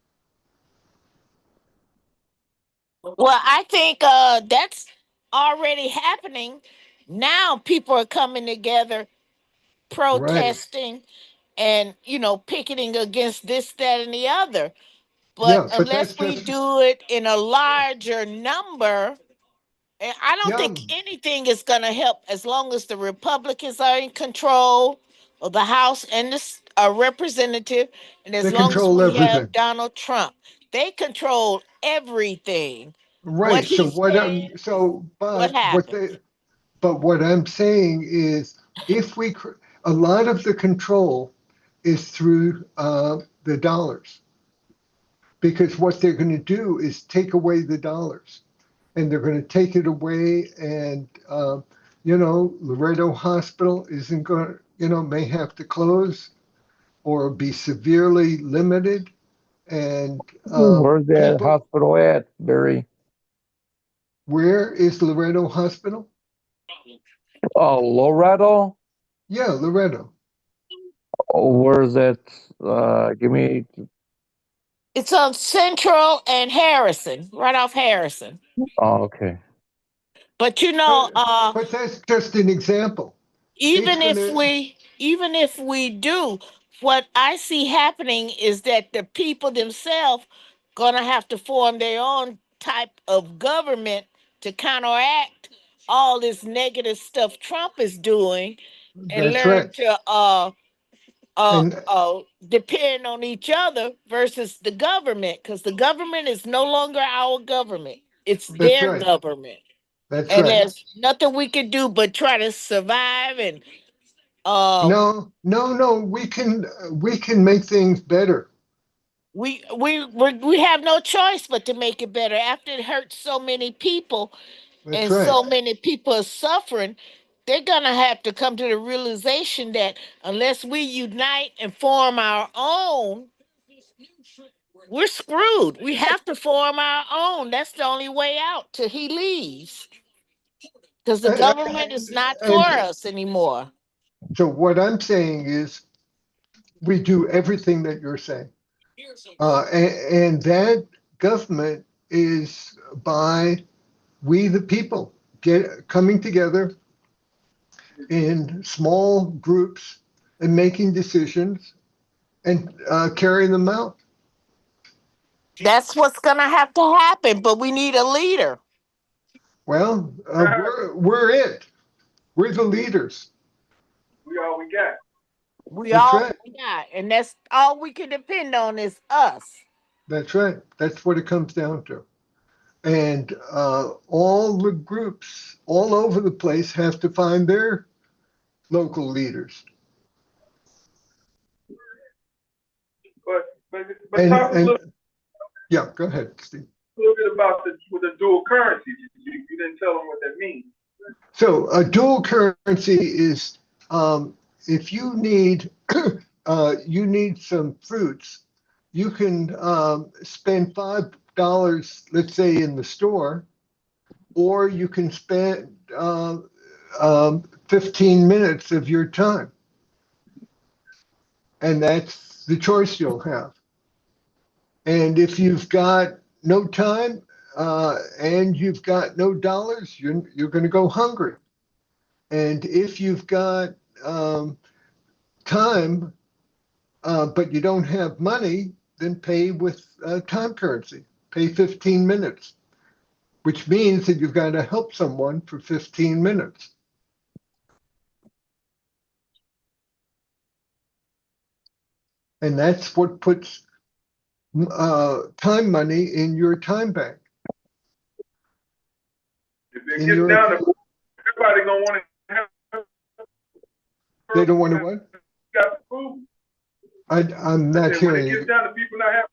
Well, I think that's already happening. Now people are coming together, Right. protesting, and picketing against this, that, and the other. But Yeah, but that's unless we just do it in a larger number, and I don't yeah. think anything is going to help as long as the Republicans are in control of the House and the representative, and They as long as control we have everything. Donald Trump, they control everything. What Right. he said, what happened. But what I'm saying is, if a lot of the control is through the dollars, because what they're going to do is take away the dollars, and they're going to take it away, and Loretto Hospital isn't going, may have to close or be severely limited, and where's that people. hospital at, Barry? Where is Loretto Hospital? Oh, Loretto. Yeah, Loretto. Oh, where's that? Give me. It's on Central and Harrison, right off Harrison. Oh, okay. But But but that's just an example. It's gonna even if we do, what I see happening is that the people themselves gonna have to form their own type of government to counteract all this negative stuff Trump is doing, and that's learn right. to And depend on each other versus the government, because the government is no longer our government. It's that's their right. government. That's And right. there's nothing we can do but try to survive and uh No, we can make things better. we have no choice but to make it better after it hurts so many people That's and right. so many people are suffering. They're gonna have to come to the realization that unless we unite and form our own, we're screwed. We have to form our own. That's the only way out till he leaves, because the And, government is not for and us anymore. so what I'm saying is we do everything that you're saying. And that government is by we the people coming together in small groups and making decisions and carrying them out. That's what's gonna have to happen, but we need a leader. Well, we're it. We're the leaders. We all we got. We That's all right. got, and that's all we can depend on is us. That's right. That's what it comes down to. And all the groups all over the place have to find their local leaders. But talk a And yeah, go ahead, Steve. little bit about the dual currency. You didn't tell them what that means. So a dual currency is if you need some fruits, you can spend $5, let's say, in the store, or you can spend 15 minutes of your time, and that's the choice you'll have. And if you've got no time and you've got no dollars, you're going to go hungry. And if you've got time, but you don't have money, then pay with time currency. Pay 15 minutes, which means that you've got to help someone for 15 minutes. And that's what puts time money in your time bank. If it gets down to everybody gonna want to have. They don't want to what? Got the food. I'm not When hearing it you. gets down to people not having,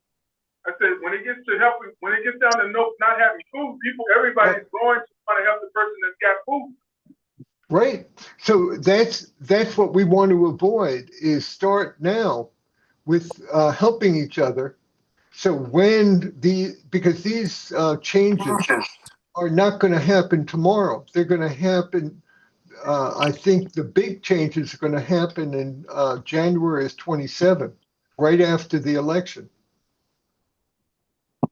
I said when it gets to helping, when it gets down to not having food, everybody's going to want to help the person that's got food. Right. So that's what we want to avoid is start now with helping each other. So because these changes are not going to happen tomorrow. They're going to happen. I think the big changes are going to happen in January 27th, right after the election.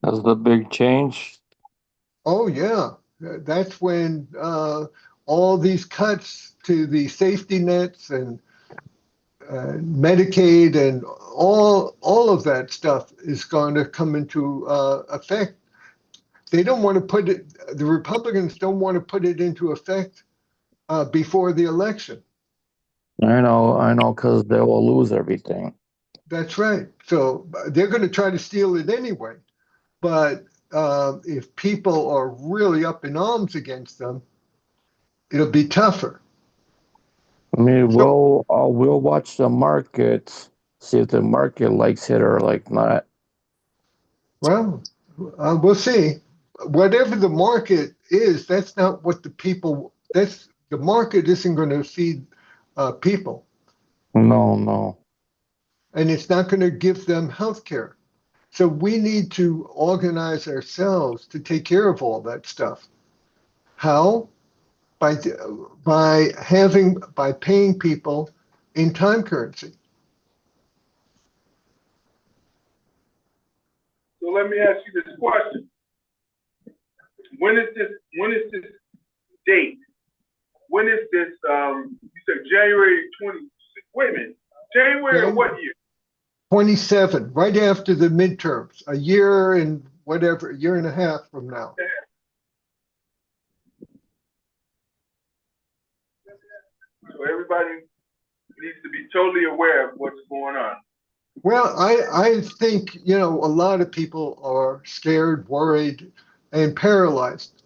That's the big change. Oh yeah, that's when all these cuts to the safety nets and Medicaid and all of that stuff is going to come into effect. They don't want to put it. The Republicans don't want to put it into effect before the election. I know, because they will lose everything. That's right. So they're going to try to steal it anyway. But if people are really up in arms against them, it'll be tougher. I mean, we'll watch the market, see if the market likes it or like not. Well, we'll see. Whatever the market is, that's not what the people. That's the market isn't going to feed people, No. and it's not going to give them health care. So we need to organize ourselves to take care of all that stuff. How? By paying people in time currency. So let me ask you this question: When is this date? When is this? You said January 20. Wait a minute. January of what year? 27, right after the midterms, a year and whatever, a year and a half from now. So everybody needs to be totally aware of what's going on. Well, I think, a lot of people are scared, worried, and paralyzed,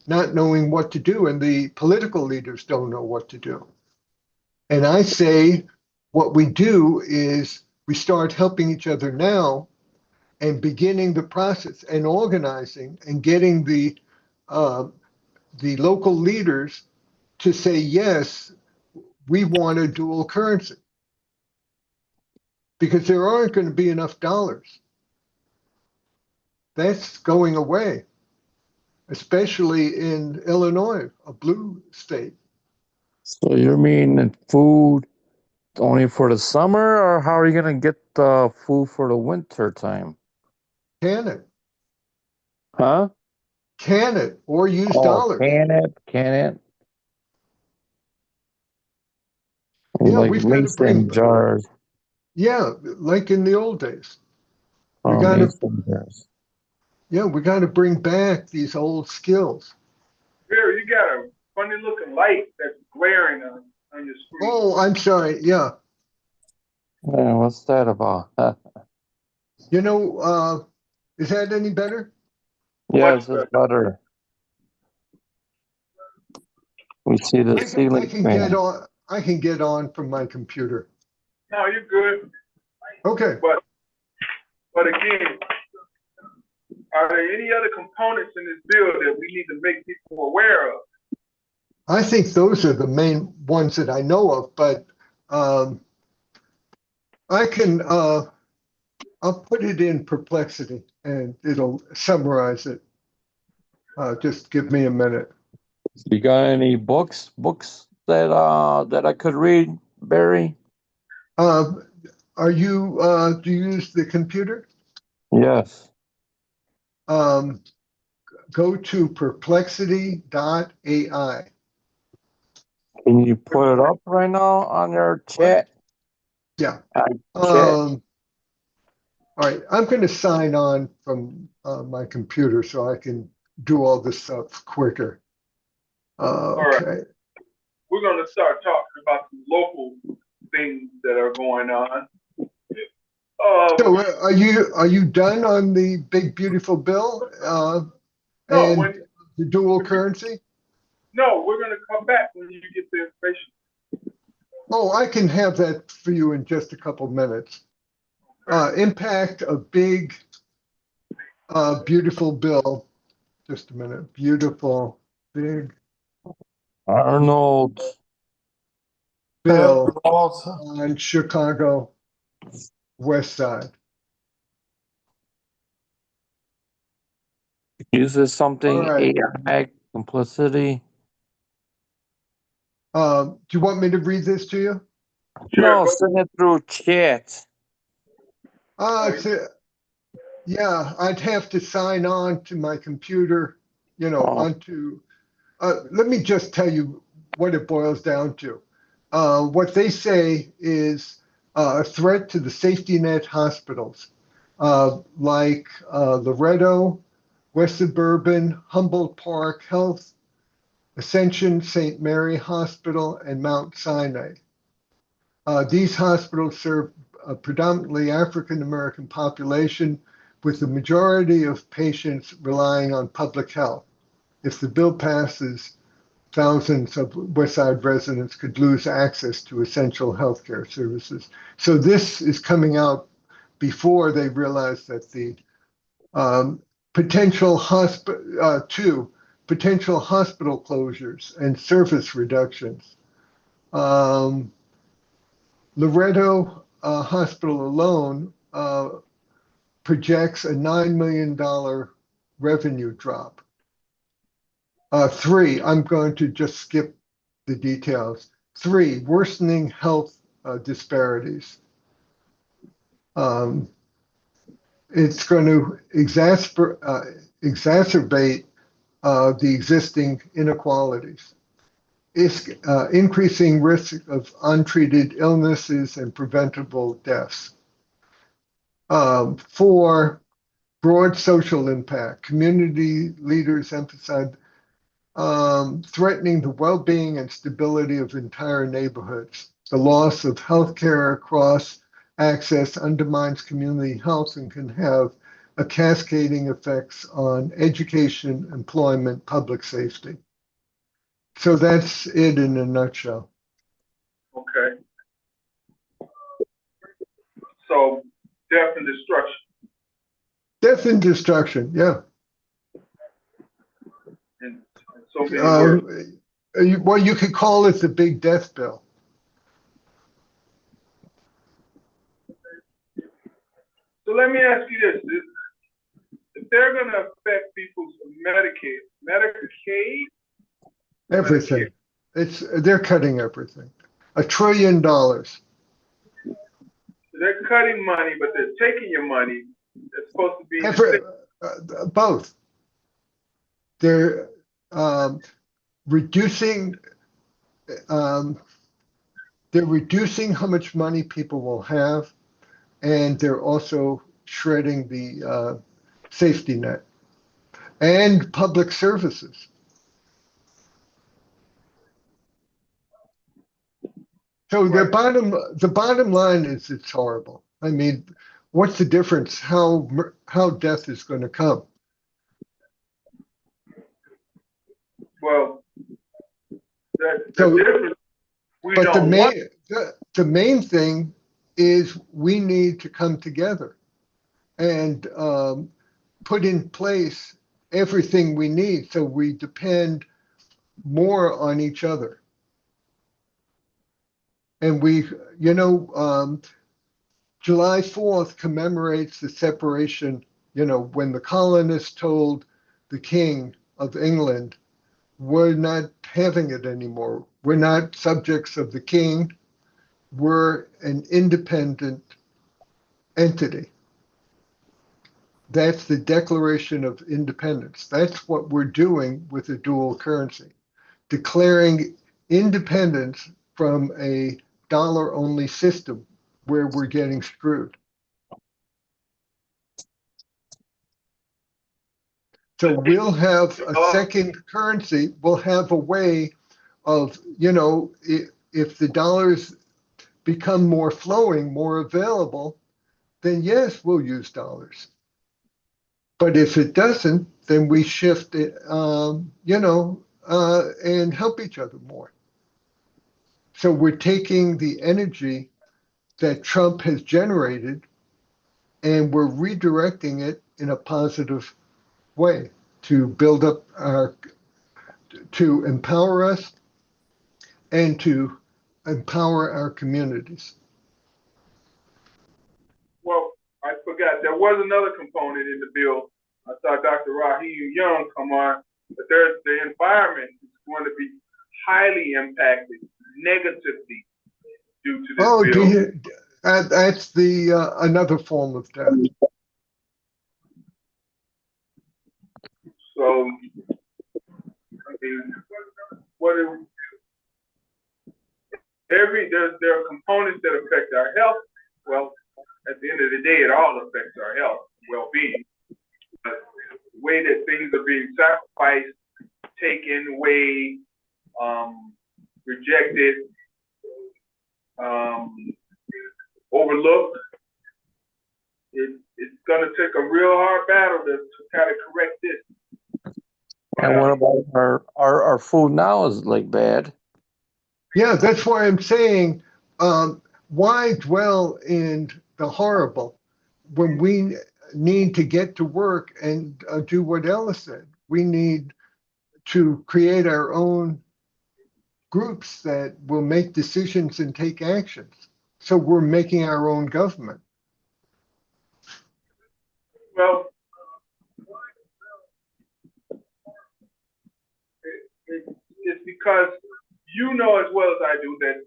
not knowing what to do, and the political leaders don't know what to do. And I say what we do is we start helping each other now and beginning the process and organizing and getting the local leaders to say, yes, we want a dual currency. Because there aren't going to be enough dollars. That's going away, especially in Illinois, a blue state. So you mean food only for the summer, or how are you gonna get the food for the winter time? Can it? Huh? Can it? Or use Oh, dollars. can it? Yeah, Like we've got to mason jars. Yeah, like in the old days. We Oh, got to, mason jars. yeah, we got to bring back these old skills. Barry, you got a funny looking light that's glaring on your screen. Oh, I'm sorry. Yeah. Yeah, what's that about? Is that any better? Yes, it's better. We see the ceiling fan. I can get on from my computer. No, you're good. Okay. But again, are there any other components in this bill that we need to make people aware of? I think those are the main ones that I know of, but I can, I'll put it in Perplexity and it'll summarize it. Just give me a minute. You got any books that I could read, Barry? Do you use the computer? Yes. Go to perplexity.ai. Can you put it up right now on your chat? Yeah. Check. All right. I'm going to sign on from my computer so I can do all this stuff quicker. All right, Okay. we're gonna start talking about some local things that are going on. So are you done on the big beautiful bill No, and the dual when you, currency? no, we're gonna come back when you get the information. Oh, I can have that for you in just a couple minutes. Impact of big beautiful bill. Just a minute. Beautiful big Arnold. bill on Chicago West Side. Uses All something right. AI complicity. Do you want me to read this to you? Sure, No, go. send it through chat. It's yeah, I'd have to sign on to my computer, Oh, onto, let me just tell you what it boils down to. What they say is a threat to the safety net hospitals, like Loretto, West Suburban, Humboldt Park Health, Ascension St. Mary Hospital, and Mount Sinai. These hospitals serve a predominantly African American population, with the majority of patients relying on public health. If the bill passes, thousands of West Side residents could lose access to essential healthcare services. So this is coming out before they realize that the potential potential hospital closures and service reductions. Loretto Hospital alone projects a $9 million revenue drop. Three, I'm going to just skip the details. Three, worsening health disparities. It's going to exacerbate the existing inequalities. It's increasing risk of untreated illnesses and preventable deaths. Four, broad social impact. Community leaders emphasize threatening the well-being and stability of entire neighborhoods. The loss of healthcare across access undermines community health and can have a cascading effects on education, employment, public safety. So that's it in a nutshell. Okay. So death and destruction. Death and destruction, yeah. In so many words. Well, you could call it the big death bill. So let me ask you this: if they're going to affect people's Medicaid, Everything. They're cutting everything. $1 trillion. they're cutting money, but they're taking your money. It's supposed to be Both. They're reducing. They're reducing how much money people will have, and they're also shredding the safety net and public services. So right. the bottom line is it's horrible. I mean, what's the difference? How death is going to come? Well, the difference. But the main thing is we need to come together and put in place everything we need so we depend more on each other. And July 4th commemorates the separation, when the colonists told the King of England, we're not having it anymore. We're not subjects of the king. We're an independent entity. That's the Declaration of Independence. That's what we're doing with the dual currency, declaring independence from a dollar-only system where we're getting screwed. So we'll have a second currency. We'll have a way of, if the dollars become more flowing, more available, then yes, we'll use dollars. But if it doesn't, then we shift it, and help each other more. So we're taking the energy that Trump has generated and we're redirecting it in a positive way to build up to empower us and to empower our communities. Well, I forgot, there was another component in the bill. I saw Dr. Raheem Young come on, but the environment is going to be highly impacted negatively due to this bill. That's the another form of death. So, I mean, there are components that affect our health. Well, at the end of the day, it all affects our health, well-being. But the way that things are being sacrificed, taken away, rejected, overlooked, it's going to take a real hard battle to kind of correct this. And what about our food now is like bad? Yeah, that's why I'm saying, why dwell in the horrible when we need to get to work and do what Ella said? We need to create our own groups that will make decisions and take actions. So we're making our own government. Well, it's because you know as well as I do that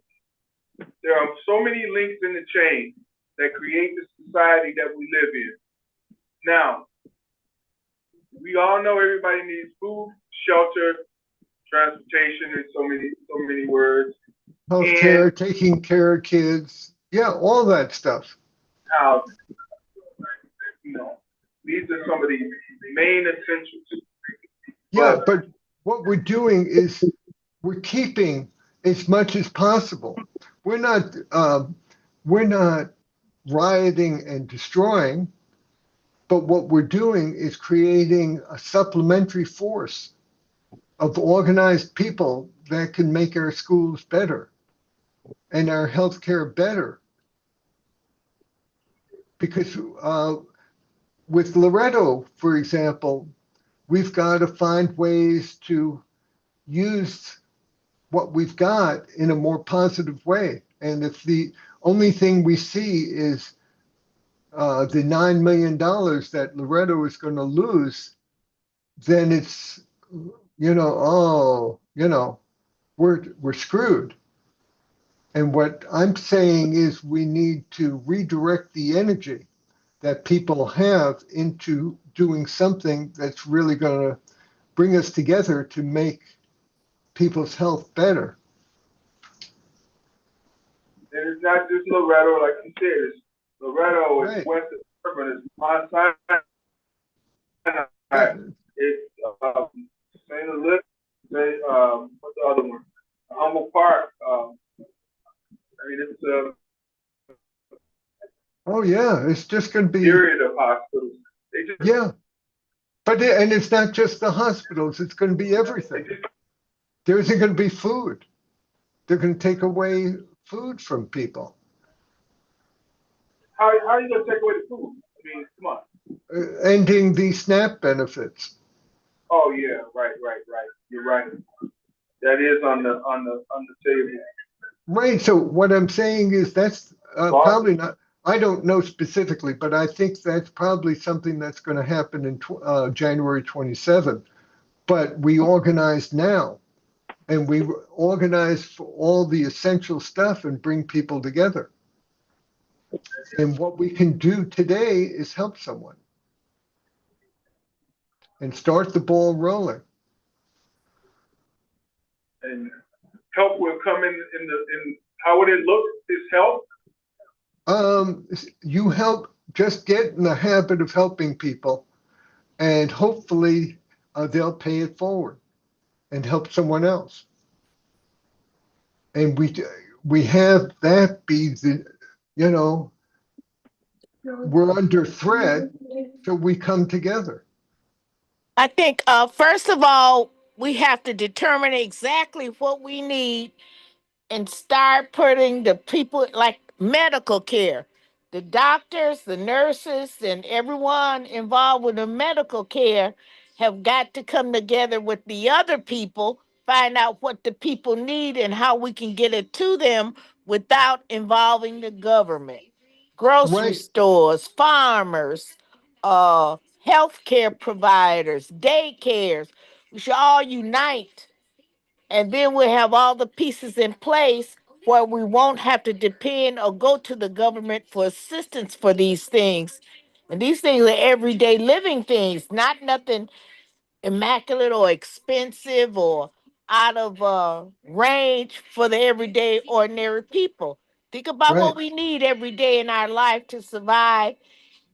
there are so many links in the chain that create the society that we live in. Now, we all know everybody needs food, shelter, transportation, and so many words. Healthcare, taking care of kids, yeah, all that stuff. Now, these are some of the main essentials. Yeah, but what we're doing is we're keeping as much as possible. We're not rioting and destroying, but what we're doing is creating a supplementary force of organized people that can make our schools better and our healthcare better. Because with Loretto, for example, we've got to find ways to use what we've got in a more positive way. And if the only thing we see is the $9 million that Loretto is going to lose, then it's, we're screwed. And what I'm saying is we need to redirect the energy that people have into doing something that's really going to bring us together to make people's health better. And it's not just Loretto, like you said, it's Loretto, it's Right. West Urban, it's Mount Sinai, it's St. Elizabeth, what's the other one? Humboldt Park. It's Oh yeah, it's just going to be myriad of hospitals. yeah. But and it's not just the hospitals; it's going to be everything. There isn't going to be food. They're going to take away food from people. How are you going to take away the food? I mean, come on. Ending the SNAP benefits. Oh yeah, right. You're right. That is on the table. Right. So what I'm saying is that's probably not. I don't know specifically, but I think that's probably something that's going to happen in January 27th. But we organize now, and we organize for all the essential stuff and bring people together. And what we can do today is help someone and start the ball rolling. And help will come in how would it look? Is help You help, just get in the habit of helping people, and hopefully they'll pay it forward and help someone else. And we have that be the, you know, we're under threat, so we come together. I think, first of all, we have to determine exactly what we need and start putting the people like medical care, the doctors, the nurses, and everyone involved with the medical care have got to come together with the other people, find out what the people need and how we can get it to them without involving the government. Grocery Right. stores, farmers, healthcare providers, daycares. We should all unite, and then we'll have all the pieces in place where we won't have to depend or go to the government for assistance for these things. And these things are everyday living things, not nothing immaculate or expensive or out of range for the everyday ordinary people. Think about Right. what we need every day in our life to survive.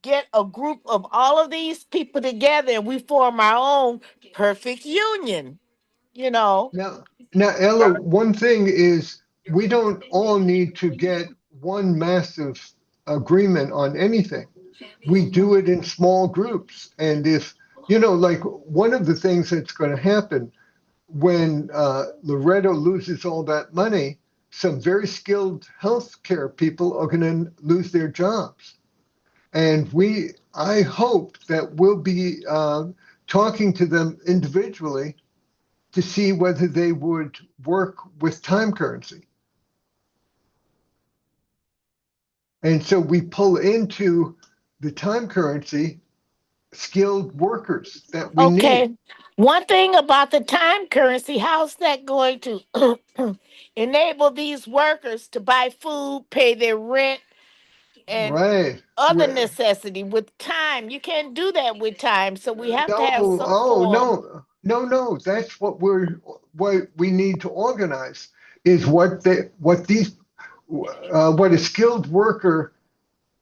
Get a group of all of these people together and we form our own perfect union, you know. Now, now, Ella, one thing is we don't all need to get one massive agreement on anything. We do it in small groups. And if, like one of the things that's going to happen when Loretto loses all that money, some very skilled healthcare people are going to lose their jobs. And I hope that we'll be talking to them individually to see whether they would work with time currency. And so we pull into the time currency skilled workers that we need. Okay. One thing about the time currency, how's that going to enable these workers to buy food, pay their rent, and Right. other necessity with time? You can't do that with time. So we have to No, have some oh form. no. That's what we need to organize is what a skilled worker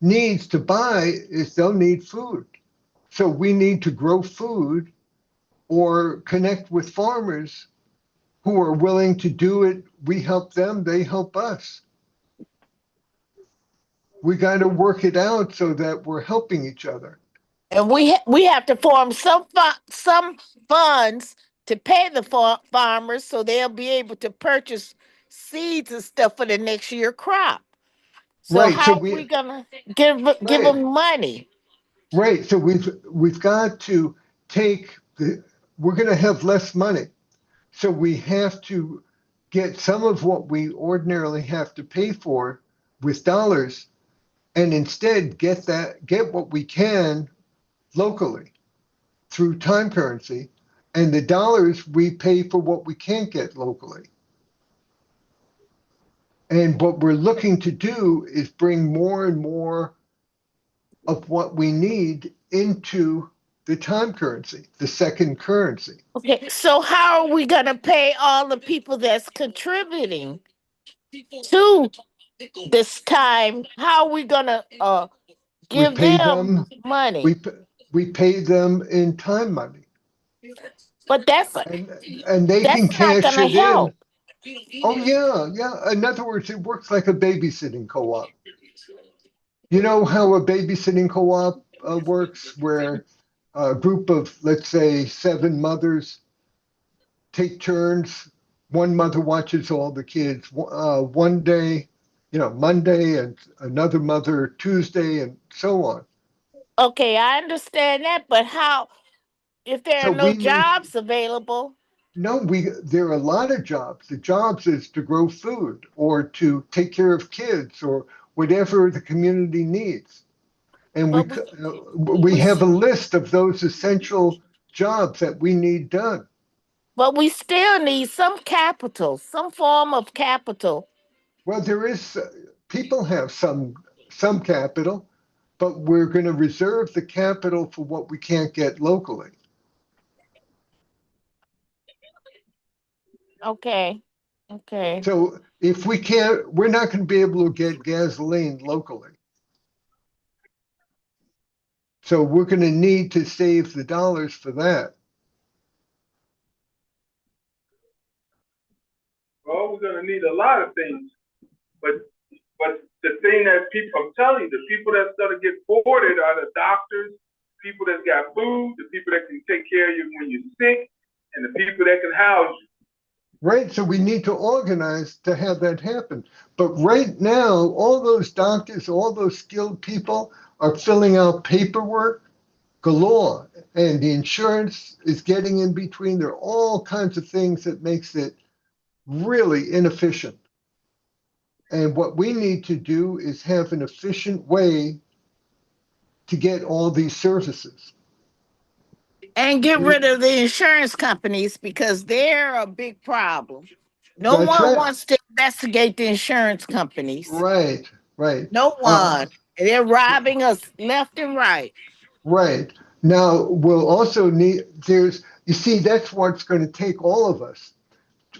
needs to buy is they'll need food. So we need to grow food or connect with farmers who are willing to do it. We help them, they help us. We got to work it out so that we're helping each other. And we have to form some funds to pay the farmers so they'll be able to purchase seeds and stuff for the next year crop. So Right. So how are we gonna give right, them money? right. So we've got to take we're going to have less money. So we have to get some of what we ordinarily have to pay for with dollars and instead get what we can locally through time currency, and the dollars we pay for what we can't get locally. And what we're looking to do is bring more and more of what we need into the time currency, the second currency. Okay, so how are we gonna pay all the people that's contributing to this time? How are we gonna We give pay them them, money? we we pay them in time money, But and they can that's not cash gonna it in. help. Oh yeah, yeah. In other words, it works like a babysitting co-op. You know how a babysitting co-op works, where a group of, let's say, 7 mothers take turns. One mother watches all the kids one day, Monday, and another mother Tuesday, and so on. Okay, I understand that, but how if there are So no we need, jobs available? no, there are a lot of jobs. The jobs is to grow food or to take care of kids or whatever the community needs. And But we we have a list of those essential jobs that we need done. but we still need some capital, some form of capital. Well, there is people have some capital, but we're going to reserve the capital for what we can't get locally. Okay. Okay. So if we can't, we're not going to be able to get gasoline locally. So we're going to need to save the dollars for that. Well, we're gonna need a lot of things, but the thing that people, I'm telling you, the people that's gonna get boarded are the doctors, people that's got food, the people that can take care of you when you're sick, and the people that can house you. Right, so we need to organize to have that happen. But right now, all those doctors, all those skilled people are filling out paperwork galore, and the insurance is getting in between. There are all kinds of things that makes it really inefficient. And what we need to do is have an efficient way to get all these services. And get rid of the insurance companies because they're a big problem. No That's one right. wants to investigate the insurance companies. Right, right. No one. They're robbing us left and right. Right. Now, we'll also need, you see, that's what's going to take all of us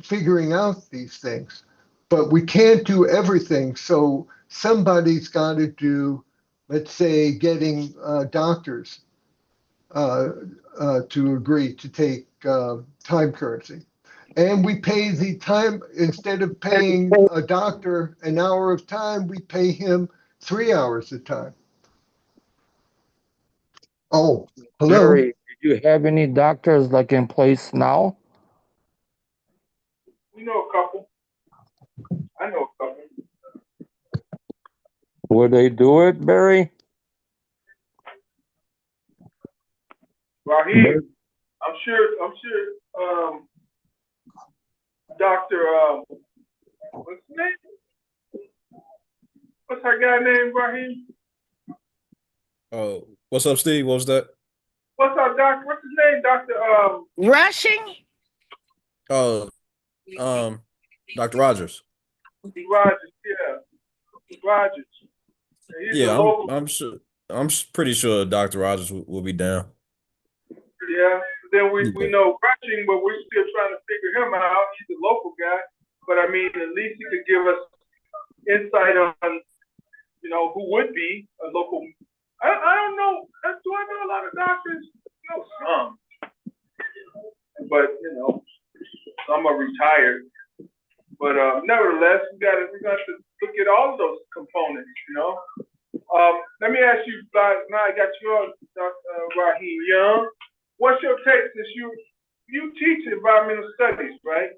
figuring out these things. But we can't do everything. So somebody's got to do, let's say, getting doctors to agree to take time currency. And we pay the time, instead of paying a doctor an hour of time, we pay him 3 hours of time. Oh, hello. Jerry, do you have any doctors like in place now? We know a couple. I know a couple. Would they do it, Barry? Raheem, I'm sure, Dr. What's his name? What's her guy name, Raheem? Oh, what's up, Steve? What was that? What's up, doctor? What's his name, Dr. Rushing? Oh, Dr. Rogers. Rogers, yeah. Rogers. He's Yeah, a local, I'm sure. Pretty sure Dr. Rogers will be down. yeah. Then we Yeah. know Rushing, but we're still trying to figure him out. He's a local guy. But I mean, at least he could give us insight on, who would be a local. I don't know. Do I know a lot of doctors? No, some. But, some are retired. But nevertheless, we got to look at all of those components. Let me ask you, now I got you on, Raheem Young. What's your take since you teach environmental studies, right?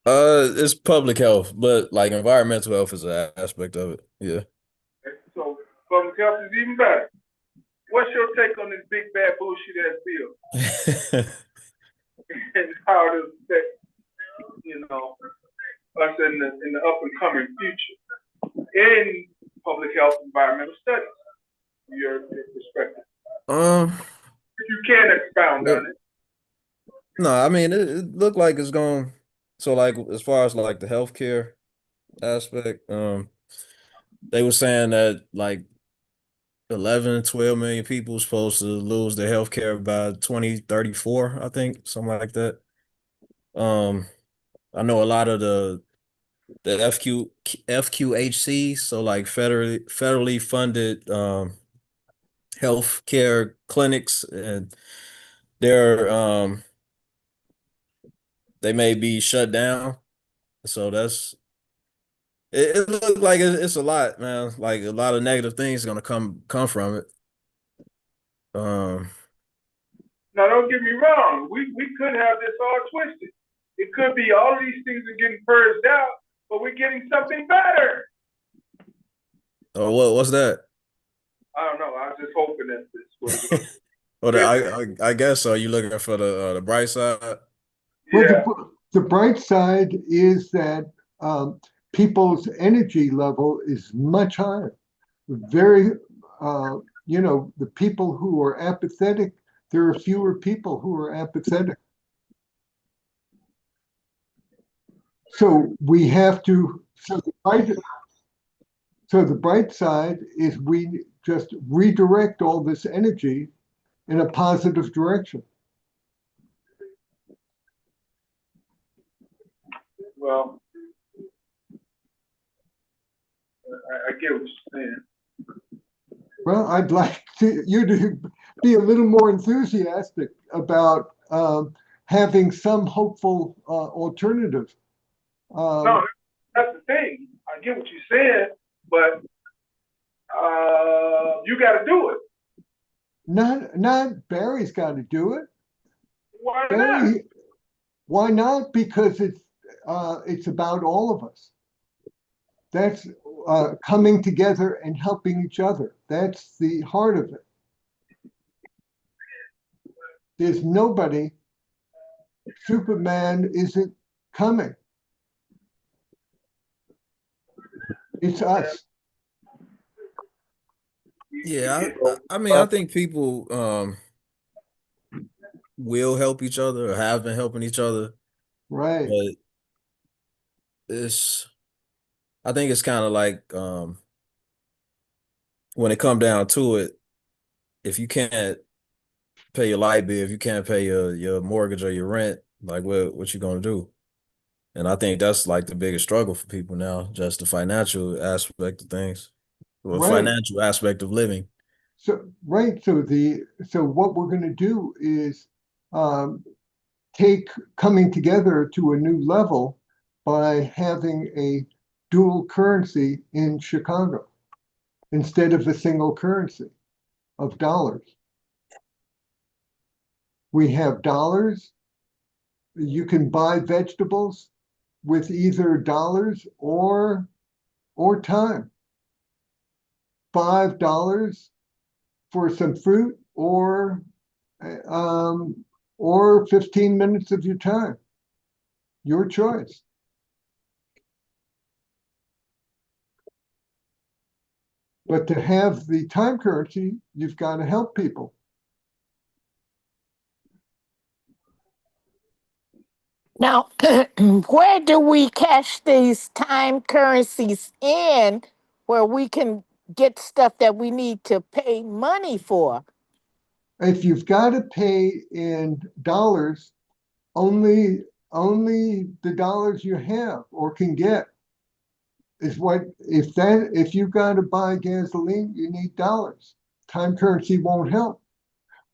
It's public health, but like environmental health is an aspect of it. Yeah. So public health is even better. What's your take on this big bad bullshit ass bill and how it affects, us in the up and coming future in public health environmental studies? Your perspective. If you can expound on it. No, I mean it looked like it's going. So like as far as like the healthcare aspect, they were saying that like 11, 12 million people supposed to lose their healthcare by 2034, I think, something like that. I know a lot of the FQHC, so like federally funded healthcare clinics, and they're they may be shut down. So it looks like it's a lot, man. Like a lot of negative things gonna come from it. Now don't get me wrong, we could have this all twisted. It could be all these things are getting purged out, but we're getting something better. Oh, what's that? I don't know. I was just hoping that this was. Well, I guess so. You looking for the bright side? Yeah. Well, the bright side is that people's energy level is much higher. Very, the people who are apathetic, there are fewer people who are apathetic. So we have to, so the bright side is we just redirect all this energy in a positive direction. Well, I get what you're saying. Well, I'd like you to be a little more enthusiastic about having some hopeful alternative. No, that's the thing. I get what you're saying, but you got to do it. Not Barry's got to do it. Why not? Barry, why not? Because it's about all of us. That's coming together and helping each other. That's the heart of it. There's nobody. Superman isn't coming. It's us. Yeah, I mean, I think people will help each other or have been helping each other, Right. but I think it's kind of like when it come down to it, if you can't pay your light bill, if you can't pay your mortgage or your rent, like what you gonna do? And I think that's like the biggest struggle for people now, just the financial aspect of things, or Right. financial aspect of living. So right. So what we're going to do is um, take coming together to a new level by having a dual currency in Chicago instead of a single currency of dollars. We have dollars. You can buy vegetables with either dollars or time. $5 for some fruit um, or 15 minutes of your time. Your choice. But to have the time currency, you've got to help people. Now, where do we cash these time currencies in where we can get stuff that we need to pay money for? If you've got to pay in dollars, only the dollars you have or can get is what if you've got to buy gasoline, you need dollars. Time currency won't help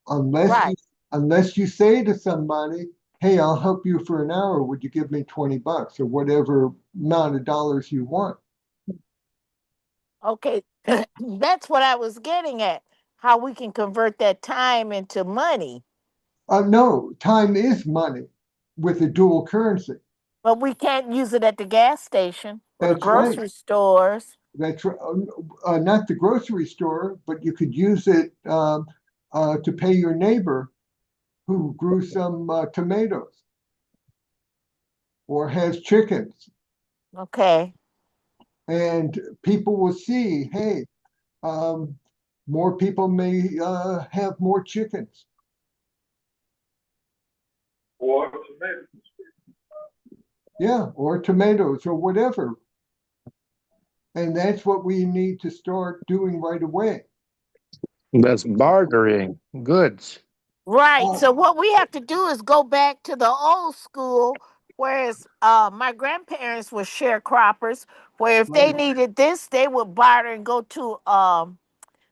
unless you Right. unless you say to somebody, hey, I'll help you for an hour. Would you give me $20 or whatever amount of dollars you want? Okay. That's what I was getting at. How we can convert that time into money. No, time is money with a dual currency. But we can't use it at the gas station or the That's right. grocery stores. That's not the grocery store, but you could use it to pay your neighbor who grew some tomatoes or has chickens. Okay. And people will see, hey, more people may have more chickens. Or tomatoes. Yeah, or tomatoes or whatever. And that's what we need to start doing right away. That's bartering goods. Right. Uh, So what we have to do is go back to the old school, whereas my grandparents were sharecroppers, where if they right. needed this, they would barter and go to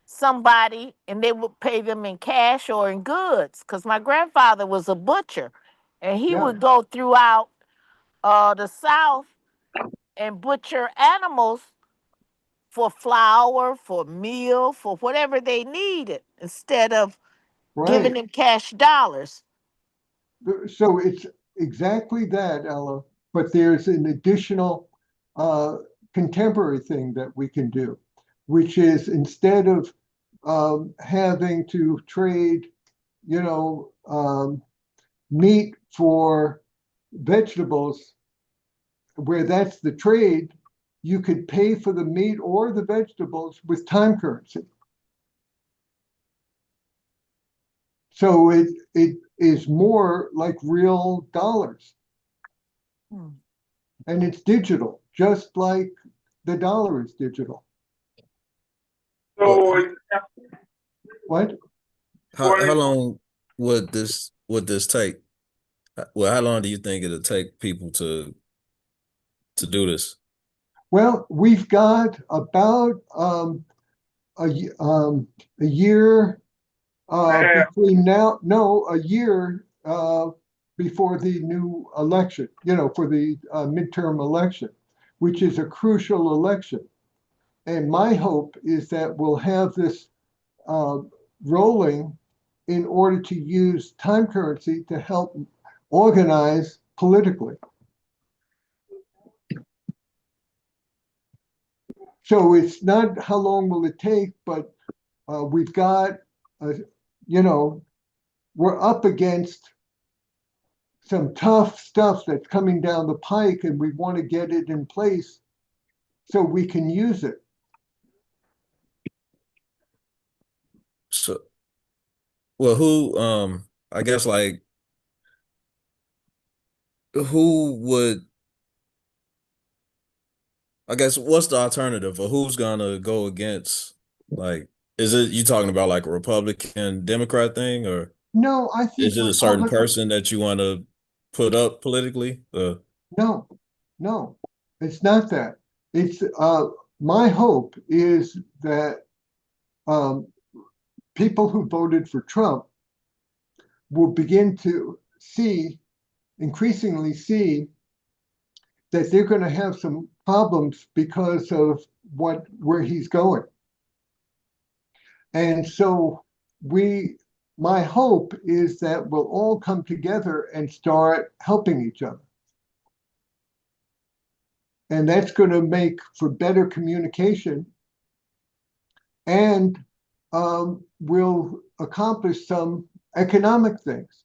somebody and they would pay them in cash or in goods. Because my grandfather was a butcher and he Yeah, would go throughout the South and butcher animals for flour, for meal, for whatever they needed instead of giving right. them cash dollars. So it's exactly that, Ella, but there's an additional uh, contemporary thing that we can do, which is instead of having to trade, you know, meat for vegetables, where that's the trade, you could pay for the meat or the vegetables with time currency. So it is more like real dollars. Hmm. And it's digital, just like the dollar is digital. Well, So, What? how long would this take? Well, how long do you think it'll take people to do this? Well, we've got about a year Half. between now, no, a year before the new election, for the midterm election, which is a crucial election. And my hope is that we'll have this rolling in order to use time currency to help organize politically. So it's not how long will it take, but we've got, we're up against some tough stuff that's coming down the pike, and we want to get it in place so we can use it. So, well, who, I guess like, who would, I guess, what's the alternative, or who's gonna go against? Like, is it you talking about like a Republican Democrat thing, or No, I think is it a certain person that you want to put up politically? No, no, it's not that. It's my hope is that people who voted for Trump will begin to increasingly see that they're going to have some problems because of where he's going. And so my hope is that we'll all come together and start helping each other. And that's going to make for better communication, and we'll accomplish some economic things.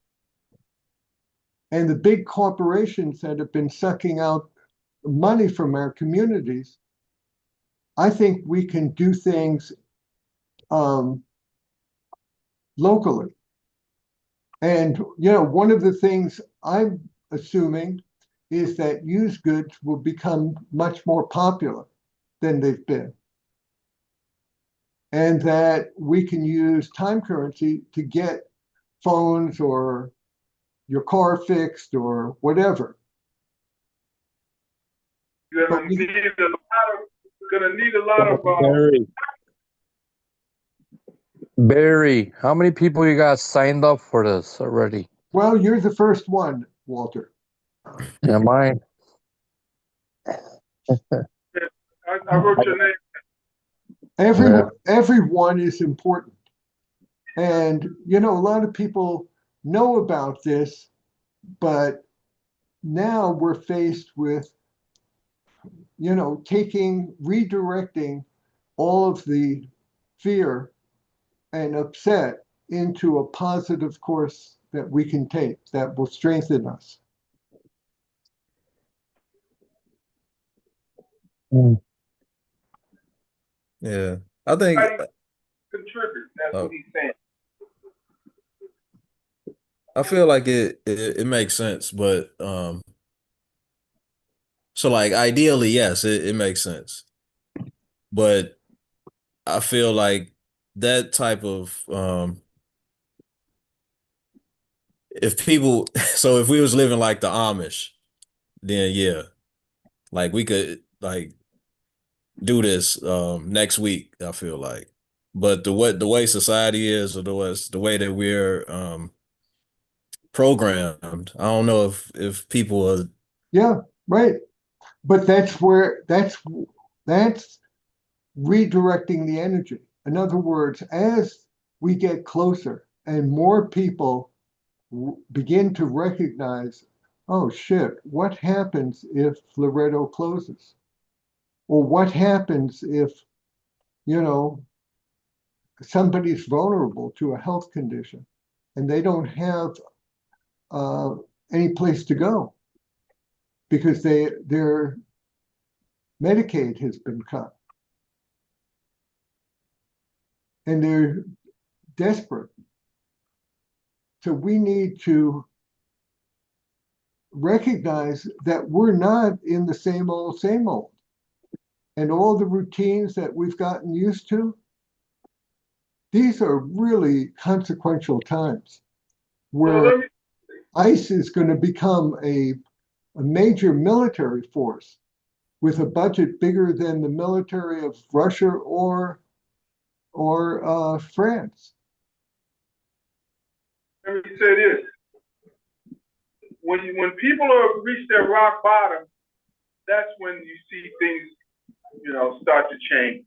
And the big corporations that have been sucking out money from our communities, I think we can do things locally. And, one of the things I'm assuming is that used goods will become much more popular than they've been. And that we can use time currency to get phones or your car fixed or whatever. You're gonna need a lot of Barry, how many people you got signed up for this already? Well, you're the first one, Walter. Am I? I wrote your name. Everyone is important. And, a lot of people know about this, but now we're faced with, redirecting all of the fear and upset into a positive course that we can take that will strengthen us. Yeah, I think Contribute. That's what he's saying. I feel like it makes sense, but so like ideally, yes, it makes sense, but I feel like that type of if people, so if we was living like the Amish, then yeah, like we could like do this next week, I feel like. But the way society is, or the way that we're programmed, I don't know if people are. Yeah, right. But that's redirecting the energy. In other words, as we get closer and more people begin to recognize, oh shit, what happens if Loretto closes? Or what happens if, somebody's vulnerable to a health condition and they don't have any place to go because their Medicaid has been cut and they're desperate. So we need to recognize that we're not in the same old, and all the routines that we've gotten used to. These are really consequential times where ICE is going to become a major military force with a budget bigger than the military of Russia or or France. Let me say this. When people are reach their rock bottom, that's when you see things, start to change.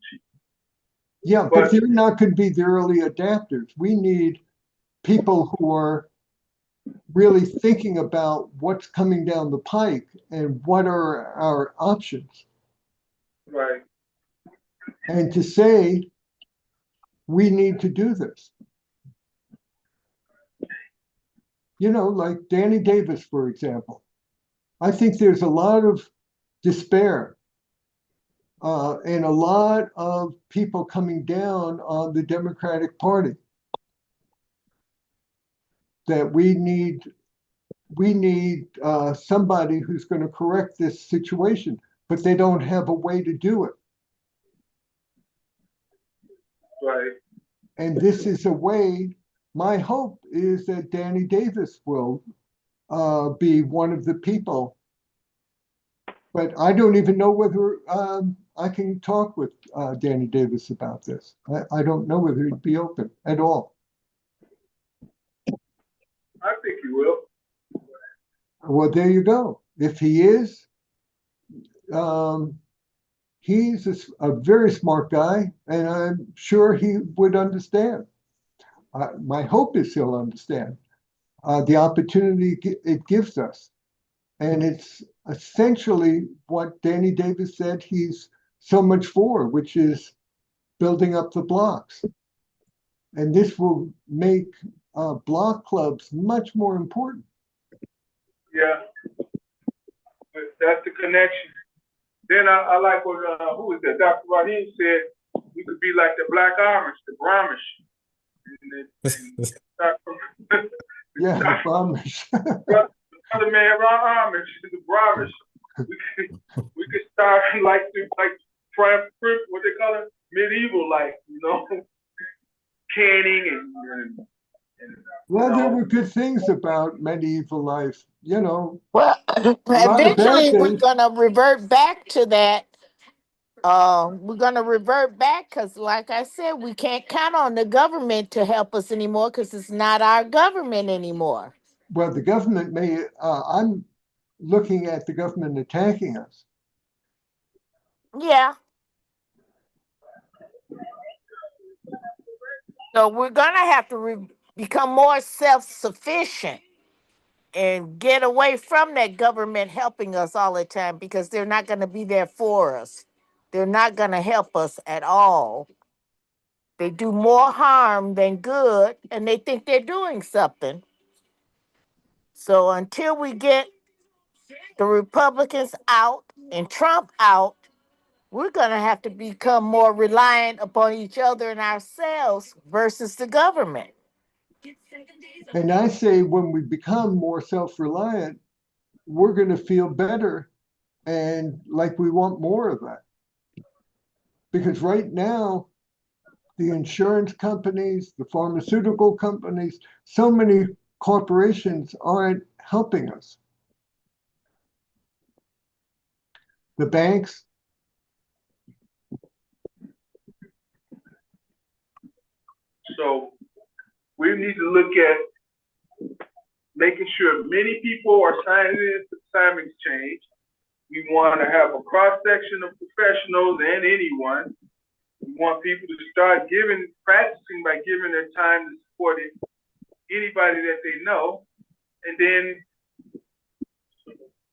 Yeah, but they're not going to be the early adapters. We need people who are really thinking about what's coming down the pike and what are our options. Right. And to say, we need to do this. Like Danny Davis, for example. I think there's a lot of despair and a lot of people coming down on the Democratic Party that we need somebody who's going to correct this situation, but they don't have a way to do it. Right. And this is a way. My hope is that Danny Davis will be one of the people. But I don't even know whether I can talk with Danny Davis about this. I don't know whether he'd be open at all. I think he will. Well, there you go. If he is, he's a very smart guy, and I'm sure he would understand. My hope is he'll understand the opportunity it gives us. And it's essentially what Danny Davis said he's so much for, which is building up the blocks. And this will make block clubs much more important. Yeah. But that's the connection. Then I like what, who was that? Dr. Rahim said we could be like the Black Amish, the Brahmish. Yeah, the Brahmish. Other man, Amish, the Brahmish. We could start like what they call it, medieval, canning and Well, there were good things about medieval life, Well, lot of bad eventually we're things. gonna revert back to that. We're gonna revert back because, like I said, we can't count on the government to help us anymore because it's not our government anymore. Well, the government I'm looking at the government attacking us. Yeah. So we're gonna have to become more self-sufficient and get away from that government helping us all the time because they're not gonna be there for us. They're not gonna help us at all. They do more harm than good, and they think they're doing something. So until we get the Republicans out and Trump out, we're going to have to become more reliant upon each other and ourselves versus the government. And I say when we become more self-reliant, we're going to feel better and like we want more of that. Because right now, the insurance companies, the pharmaceutical companies, so many corporations aren't helping us. The banks. So we need to look at making sure many people are signing in to the time exchange. We want to have a cross-section of professionals and anyone. We want people to start practicing by giving their time to support anybody that they know. And then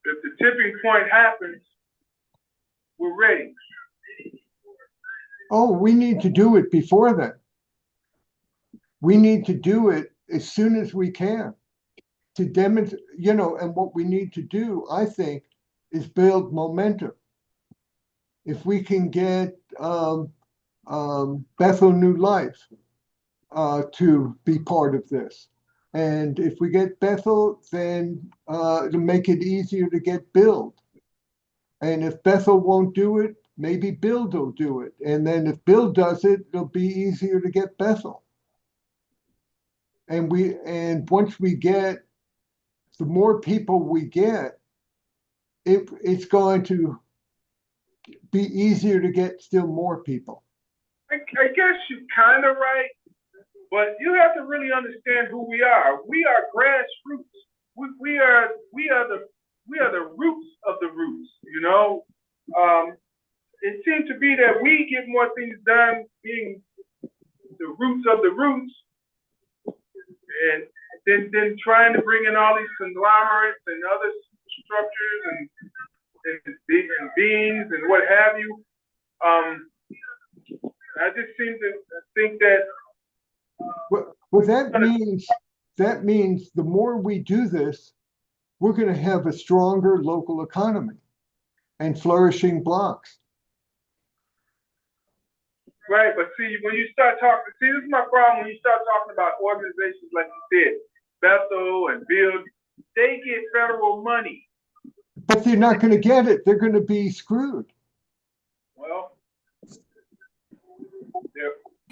if the tipping point happens, we're ready. Oh, we need to do it before then. We need to do it as soon as we can to demonstrate, and what we need to do, I think, is build momentum. If we can get Bethel New Life to be part of this, and if we get Bethel, then it'll make it easier to get Build. And if Bethel won't do it, maybe Build will do it. And then if Build does it, it'll be easier to get Bethel. And once we get, the more people we get, it's going to be easier to get still more people. I guess you're kind of right, but you have to really understand who we are. We are grassroots. We are the roots of the roots. You know, it seems to be that we get more things done being the roots of the roots, and then trying to bring in all these conglomerates and other structures and beings and what have you. I just seem to think that. Well, that means the more we do this, we're going to have a stronger local economy and flourishing blocks. Right, but see, when you start talking, see, this is my problem. When you start talking about organizations like you said, Bethel and Build, they get federal money. But they're not going to get it. They're going to be screwed. Well,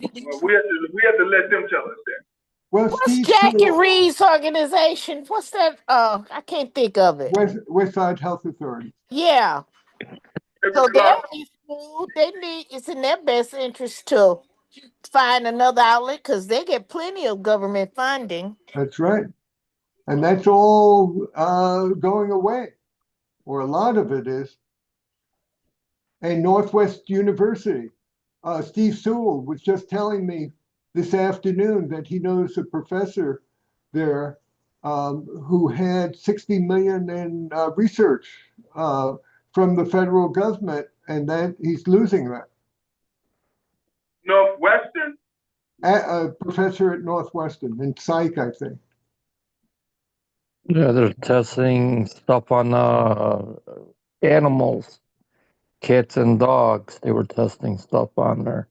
we have to let them tell us that. Well, What's Steve Jackie Sewell, Reed's organization? What's that? I can't think of it. Westside Health Authority. Yeah. So they'll be screwed. It's in their best interest to find another outlet because they get plenty of government funding. That's right. And that's all going away, or a lot of it is. And Northwest University, Steve Sewell was just telling me this afternoon that he knows a professor there who had 60 million in research from the federal government, and that he's losing that. Northwestern? A professor at Northwestern in psych, I think. Yeah, they're testing stuff on animals, cats and dogs. They were testing stuff on there.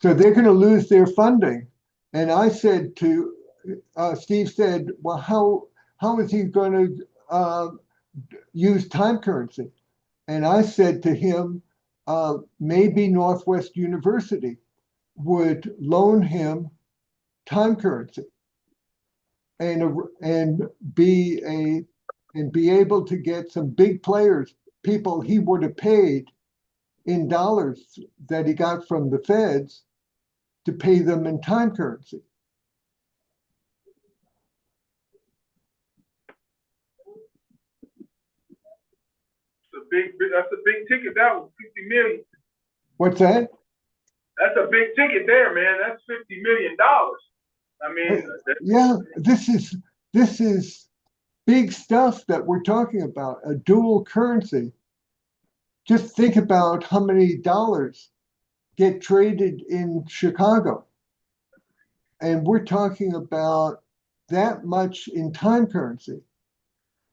So they're going to lose their funding. And I said to Steve said, well, how is he going to use time currency? And I said to him, maybe Northwest University would loan him time currency and be able to get some big players, people he would have paid in dollars that he got from the feds, to pay them in time currency. That's a big ticket. That was 50 million. What's that? That's a big ticket there, man. That's $50 million. I mean, yeah, this is big stuff that we're talking about, a dual currency. Just think about how many dollars get traded in Chicago. And we're talking about that much in time currency.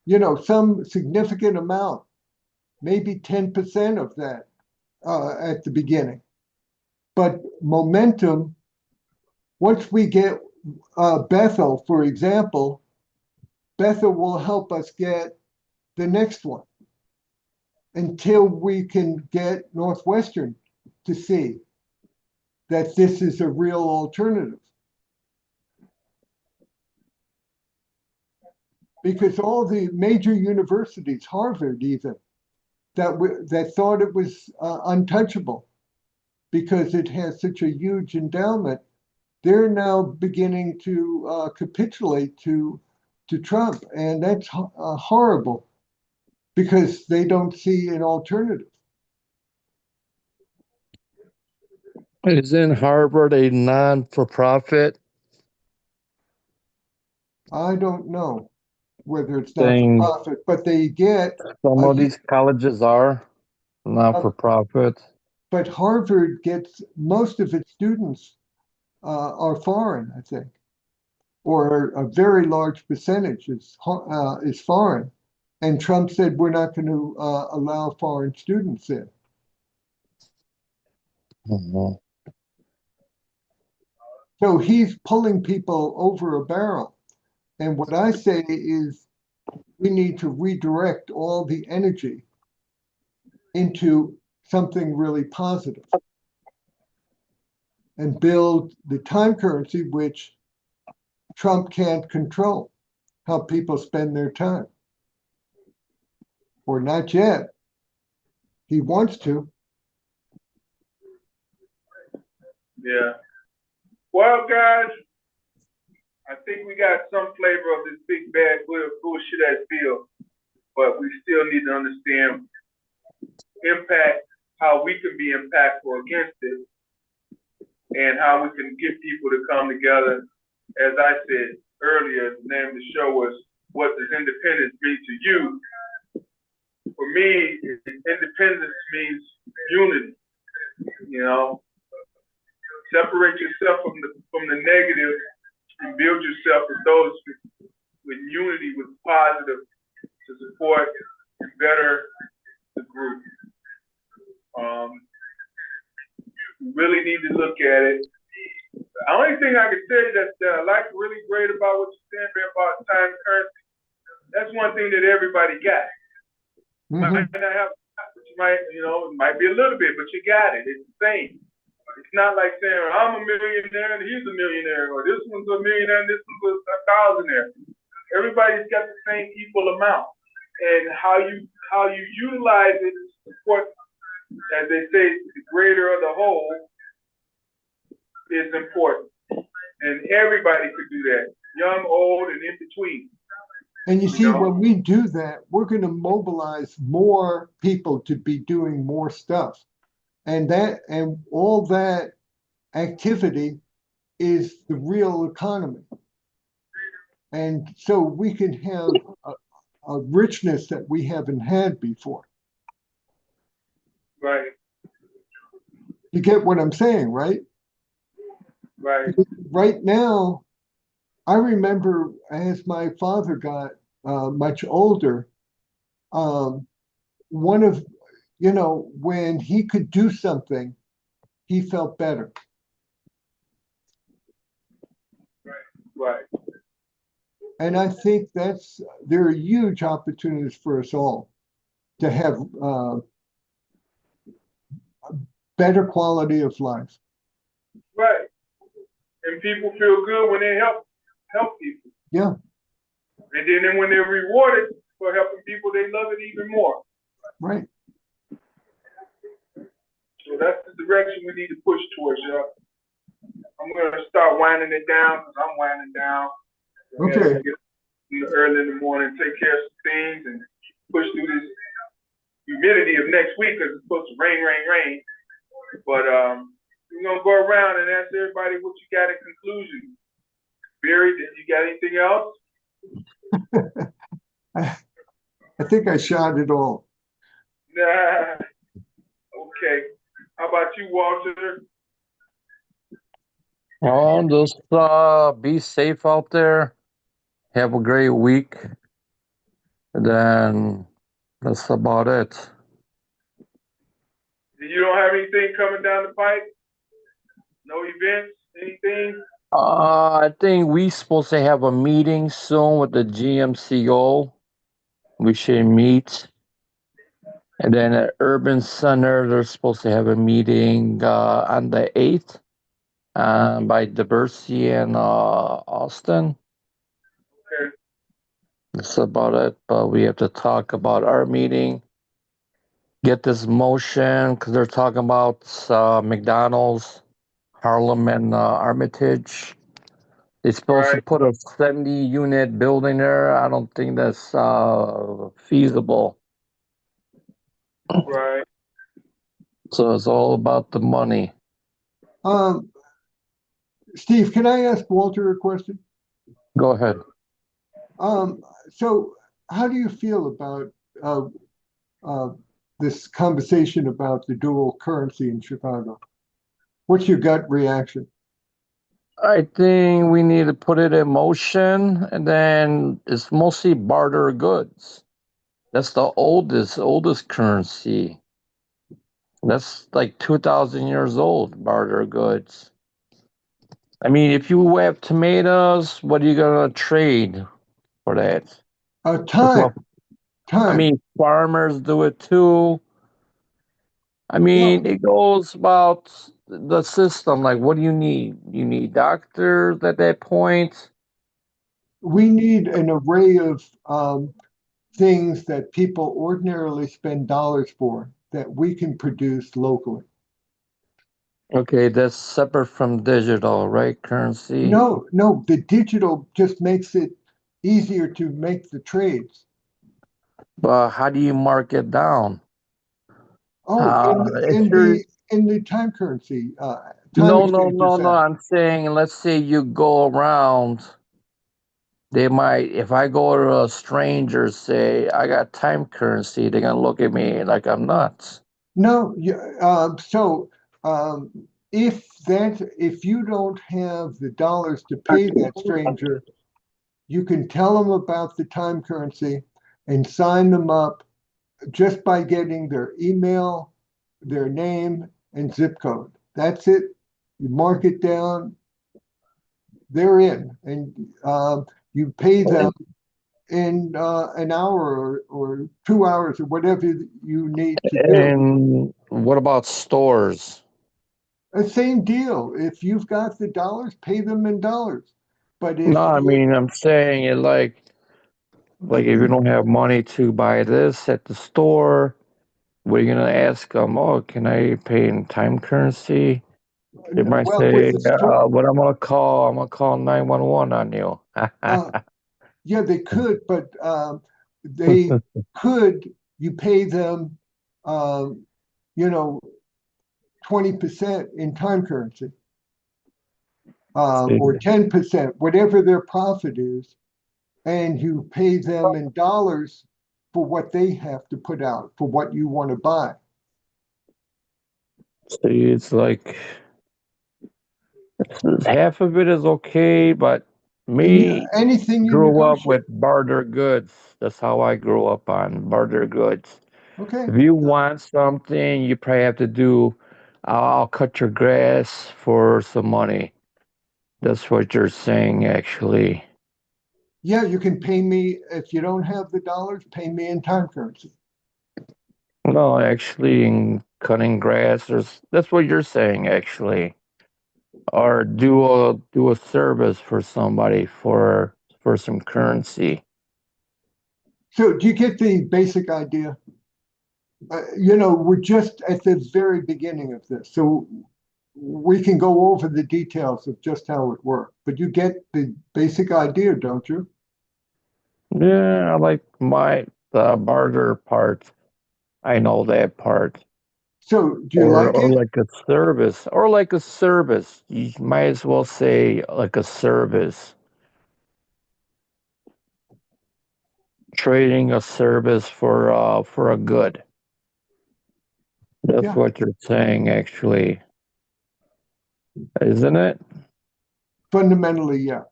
You know, some significant amount, maybe 10% of that at the beginning. But momentum, once we get Bethel, for example, Bethel will help us get the next one until we can get Northwestern to see that this is a real alternative. Because all the major universities, Harvard even, that thought it was untouchable because it has such a huge endowment, they're now beginning to capitulate to Trump, and that's horrible because they don't see an alternative. Isn't Harvard a non-for-profit? I don't know whether it's not for profit, but they get some of these colleges are not-for-profit. But Harvard gets most of its students are foreign, I think, or a very large percentage is foreign. And Trump said we're not going to allow foreign students in. Mm-hmm. So he's pulling people over a barrel. And what I say is we need to redirect all the energy into something really positive and build the time currency, which Trump can't control, how people spend their time. Or not yet. He wants to. Yeah. Well, guys, I think we got some flavor of this big bad bullshit as bill, but we still need to understand impact, how we can be impactful against it, and how we can get people to come together. As I said earlier, the name of the show was "What Does Independence Mean to You?" For me, independence means unity. You know, separate yourself from the negative and build yourself with those with unity, with positive to support and better the group. We really need to look at it. The only thing I can say that I like really great about what you're saying about time currency, that's one thing that everybody got. Might not have, you might, it might be a little bit, but you got it. It's the same. It's not like saying I'm a millionaire and he's a millionaire, or this one's a millionaire and this one's a thousandaire. Everybody's got the same equal amount, and how you utilize it to support, as they say, the greater of the whole is important, and everybody could do that, young, old, and in between. And you see, when we do that, we're going to mobilize more people to be doing more stuff. And all that activity is the real economy. And so we can have a richness that we haven't had before. Right. You get what I'm saying, right? Right. Right now, I remember as my father got much older, when he could do something, he felt better. Right. And I think there are huge opportunities for us all to have a better quality of life. Right. And people feel good when they help people. Yeah. And then when they're rewarded for helping people, they love it even more. Right. So that's the direction we need to push towards, y'all. I'm going to start winding it down because I'm winding down. Okay. Early in the morning, take care of some things and push through this humidity of next week because it's supposed to rain. But we're going to go around and ask everybody what you got in conclusion. Barry, did you got anything else? I think I shot it all. Nah. Okay. How about you, Walter? Just be safe out there. Have a great week. And then that's about it. You don't have anything coming down the pipe? No events? Anything? I think we supposed to have a meeting soon with the GMCO. We should meet. And then at Urban Center, they're supposed to have a meeting on the 8th by Diversity in Austin. Okay. That's about it. But we have to talk about our meeting. Get this motion because they're talking about McDonald's, Harlem, and Armitage. They're supposed to put a 70-unit building there. I don't think that's feasible. Right. So it's all about the money. Steve, can I ask Walter a question? Go ahead. So how do you feel about this conversation about the dual currency in Chicago? What's your gut reaction? I think we need to put it in motion, and then it's mostly barter goods. That's the oldest currency. That's like 2,000 years old, barter goods. I mean, if you have tomatoes, what are you gonna trade for that? Time. I mean, farmers do it too. I mean, it goes about the system. Like, what do you need? You need doctors at that point. We need an array of things that people ordinarily spend dollars for that we can produce locally. Okay, that's separate from digital, right? Currency. No, the digital just makes it easier to make the trades. But how do you mark it down? Oh, If you're in the time currency, time no, no, exchanges no, no. app. I'm saying, let's say you go around. They might, if I go to a stranger, say I got time currency, they're gonna look at me like I'm nuts. No, so um, if you don't have the dollars to pay that stranger, you can tell them about the time currency and sign them up just by getting their email, their name, and zip code. That's it. You mark it down, they're in, and you pay them in an hour or 2 hours or whatever you need to do. And what about stores? Same deal. If you've got the dollars, pay them in dollars. But No, if I you're mean, I'm saying it like if you don't have money to buy this at the store, what are you gonna ask them? Oh, can I pay in time currency? They might well with say, the store, "What I'm gonna call 911 on you." uh, yeah, they could, but they could. You pay them, um, you know, 20% in time currency, See, or 10%, whatever their profit is, and you pay them in dollars for what they have to put out for what you want to buy. see, it's like half of it is okay, but Yeah, me anything you grew up negotiate. with barter goods. That's how I grew up on barter goods. Okay. If you want something, you probably have to do, I'll cut your grass for some money. That's what you're saying, actually. Yeah, you can pay me if you don't have the dollars, pay me in time currency. No, actually, in cutting grass, that's what you're saying, actually. Or do a service for somebody for some currency. So, do you get the basic idea? We're just at the very beginning of this, so we can go over the details of just how it works. But you get the basic idea, don't you? Yeah, I like the barter part. I know that part. So, do you Or like or it? like a service. Or like a service. You might as well say like a service. Trading a service for a good. That's Yeah, what you're saying, actually, isn't it? fundamentally, yeah.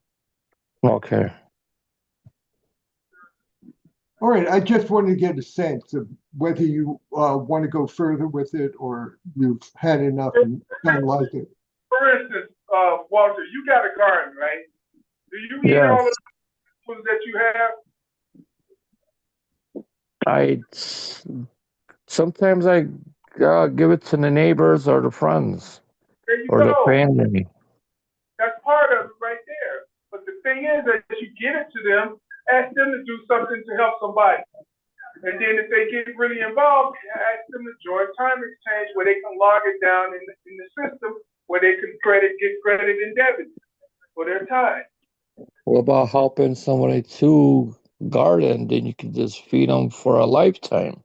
Okay. All right, I just wanted to get a sense of whether you want to go further with it or you've had enough and don't like it. For instance, Walter, you got a garden, right? Do you eat all Yes. of the foods that you have? I sometimes I give it to the neighbors or the friends There you or the go. family. That's part of it right there. But the thing is that you get it to them, ask them to do something to help somebody. And then if they get really involved, ask them to join time exchange where they can log it down in the system where they can get credit and debit for their time. What about helping somebody to garden? Then you can just feed them for a lifetime.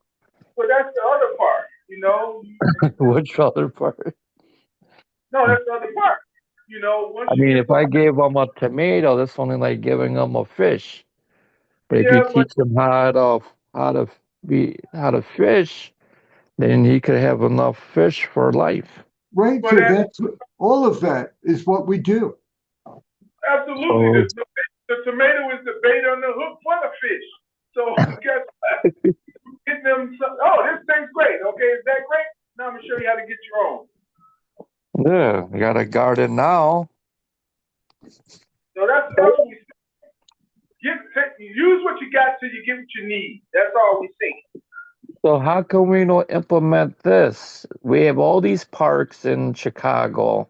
So that's the other part, you know. Which other part? No, that's the other part. Once I you mean, get if I gave them a tomato, that's only like giving them a fish. But if you yeah, but teach them how to fish, then he could have enough fish for life. Right? but So that that's all of that is what we do. absolutely So the tomato is the bait on the hook for the fish. So guess what? Get them some, oh, this thing's great. Okay, is that great? Now I'm gonna show you how to get your own. yeah, you got a garden now. So that's what we use what you got till you get what you need. That's all we see. So how can we not implement this? We have all these parks in Chicago.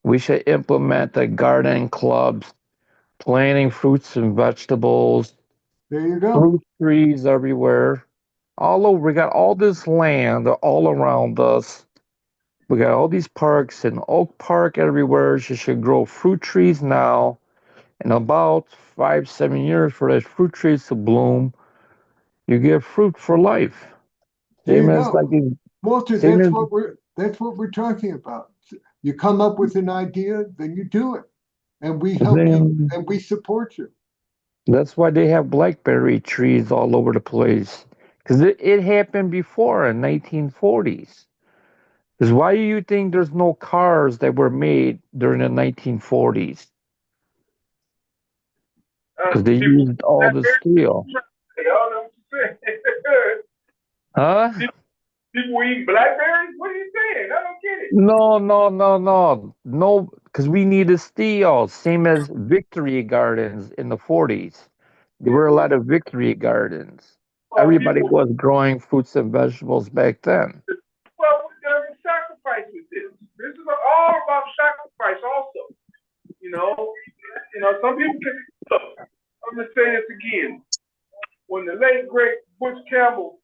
We should implement the garden clubs, planting fruits and vegetables, There you go. fruit trees everywhere, all over. We got all this land all around us. We got all these parks and Oak Park everywhere. You should grow fruit trees now. In about 5, 7 years for those fruit trees to bloom, you get fruit for life. There you Same as go. like in, Walter, same as that's what we're talking about. You come up with an idea, then you do it. And we help you then and we support you. that's why they have blackberry trees all over the place. Because it happened before in 1940s. Because why do you think there's no cars that were made during the 1940s? Because they People, used all the steel. y'all know what you're saying. Huh? People eat blackberries? What are you saying? I don't get it. No, because we needed steel, same as Victory Gardens in the 40s. There were a lot of Victory Gardens. Well, Everybody people, was growing fruits and vegetables back then. well, there's a sacrifice with this. This is all about sacrifice also. You know, some people can, look, I'm going to say this again. When the late, great Butch Campbell,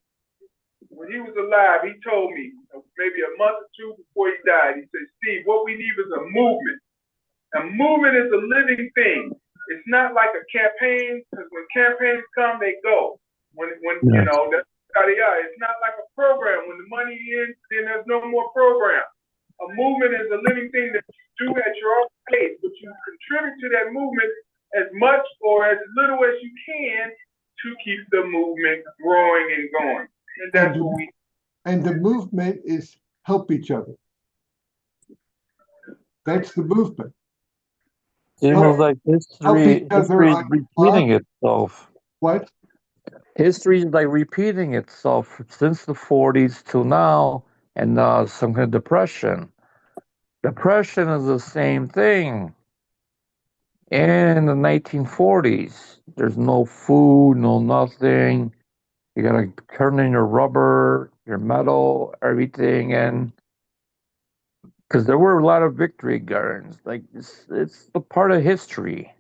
when he was alive, he told me, maybe a month or two before he died, he said, Steve, what we need is a movement. A movement is a living thing. It's not like a campaign, because when campaigns come, they go. When Yeah. that's how they are. It's not like a program. When the money ends, then there's no more program. A movement is a living thing that you do at your own pace, but you contribute to that movement as much or as little as you can to keep the movement growing and going. And that's what we. And the movement is help each other. That's the movement. Seems like Help each history other is on repeating itself. what? History is like repeating itself since the 40s till now, and some kind of depression. Depression is the same thing. In the 1940s, there's no food, no nothing. You gotta turn in your rubber, your metal, everything, and because there were a lot of victory gardens. Like it's a part of history.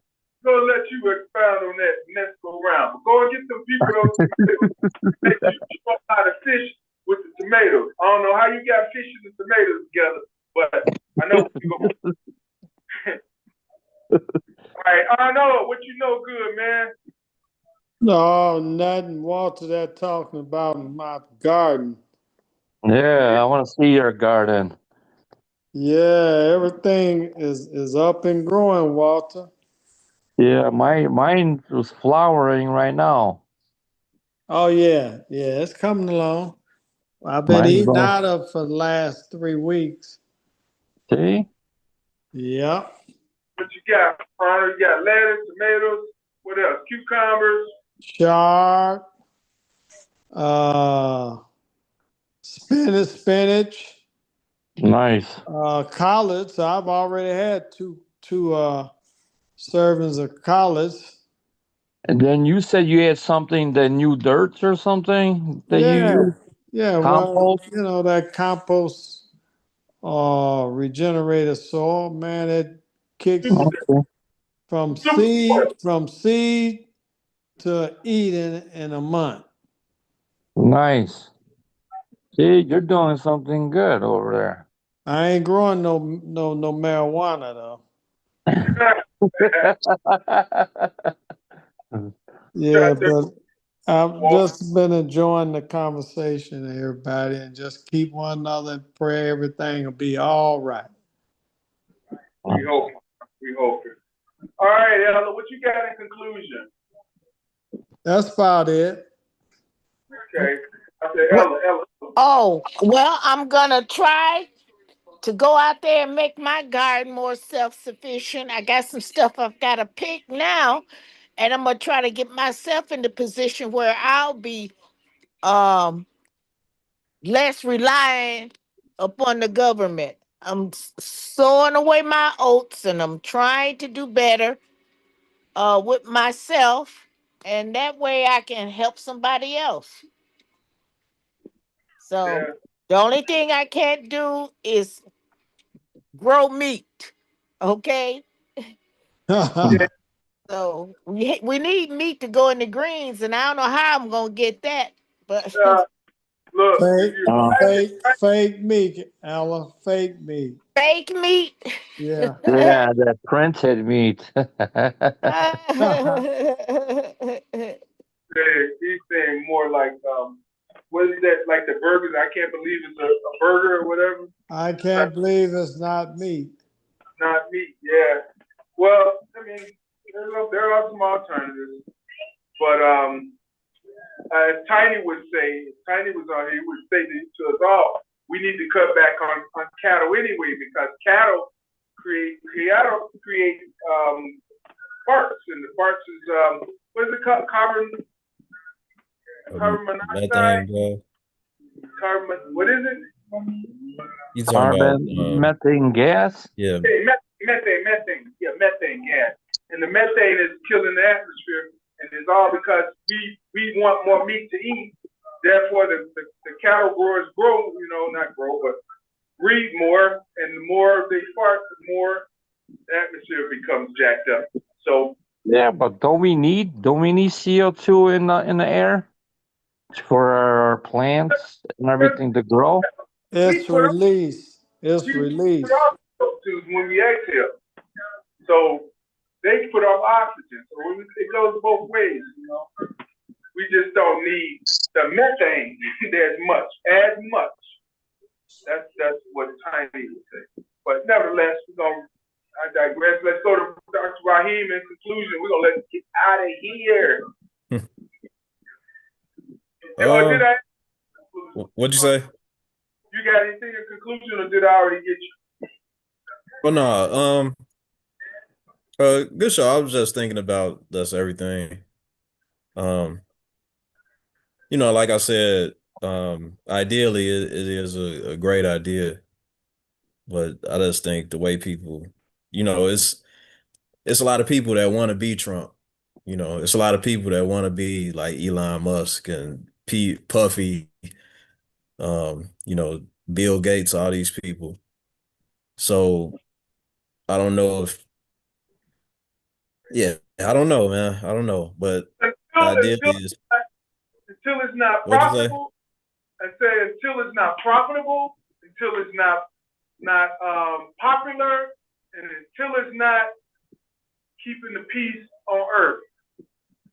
Gonna let you expound on that next go round. But go and get some people those tomatoes. Make you know how to fish with the tomatoes. I don't know how you got fish and the tomatoes together, but I know what you're going. All right, I know what you know good, man. No, nothing. Walter, that talking about my garden. Yeah, I want to see your garden. Yeah, everything is up and growing, Walter. Yeah, mine was flowering right now. Oh yeah, yeah, it's coming along. I've been Mine's eating all out of for the last 3 weeks. see. Yep. What you got, Connor? You got lettuce, tomatoes, what else? Cucumbers. Sharp, uh, spinach, Nice. collards. I've already had two servings of collards. And then you said you had something, the new dirt or something that you Yeah, use? yeah. Well, Compost? that compost regenerated soil, man, it kicks Okay. from seed to eating in a month. Nice. See, you're doing something good over there. I ain't growing no marijuana though. Yeah, but I've just been enjoying the conversation, everybody, and just keep one another and pray everything will be all right. We hope. We hope. All right, Ella, what you got in conclusion? That's about it. Okay. I said, Ella. Oh, well, I'm gonna try to go out there and make my garden more self-sufficient. I got some stuff I've got to pick now, and I'm gonna try to get myself in the position where I'll be um less reliant upon the government. I'm sowing away my oats, and I'm trying to do better with myself, and that way I can help somebody else. So Yeah. the only thing I can't do is grow meat. Okay. Yeah. So we need meat to go in the greens, and I don't know how I'm gonna get that, but Uh, Look, if Fake, you fake meat, Ella, fake meat. Fake meat. Yeah. Yeah, the printed meat. he's saying more like what is that, like the burgers? I can't believe it's a burger or whatever. I can't believe it's not meat. Not meat. Yeah. Well, I mean, there are some alternatives, but as Tiny would say, if Tiny was on here, he would say to us all, we need to cut back on cattle anyway, because cattle create farts, and the farts is what is it called? Carbon monoxide. Methane, Carbon. What is it? you talking about Carbon, methane gas. yeah. Hey, methane. Yeah, methane gas. And the methane is killing the atmosphere, and it's all because we want more meat to eat. Therefore, the cattle growers grow, not grow, but breed more, and the more they fart, the more the atmosphere becomes jacked up. So Yeah, but don't we need CO2 in the air for our plants and everything to grow? It's release. It's we release. put off CO2 when we exhale. So they put off oxygen. So it goes both ways, We just don't need the methane as much. That's what Tiny would say. But nevertheless, I digress. Let's go to Dr. Raheem in conclusion. We're gonna let you get out of here. Did I? What'd you say? You got anything in conclusion, or did I already get you? Well, no. Good show. I was just thinking about that's everything. Like I said, ideally it is a great idea, but I just think the way people, it's a lot of people that want to be Trump. It's a lot of people that want to be like Elon Musk and Puffy, Bill Gates, all these people. So I don't know I don't know, man. I don't know, but ideally is until it's not what'd you say? profitable. I say until it's not profitable, until it's not popular, and until it's not keeping the peace on earth,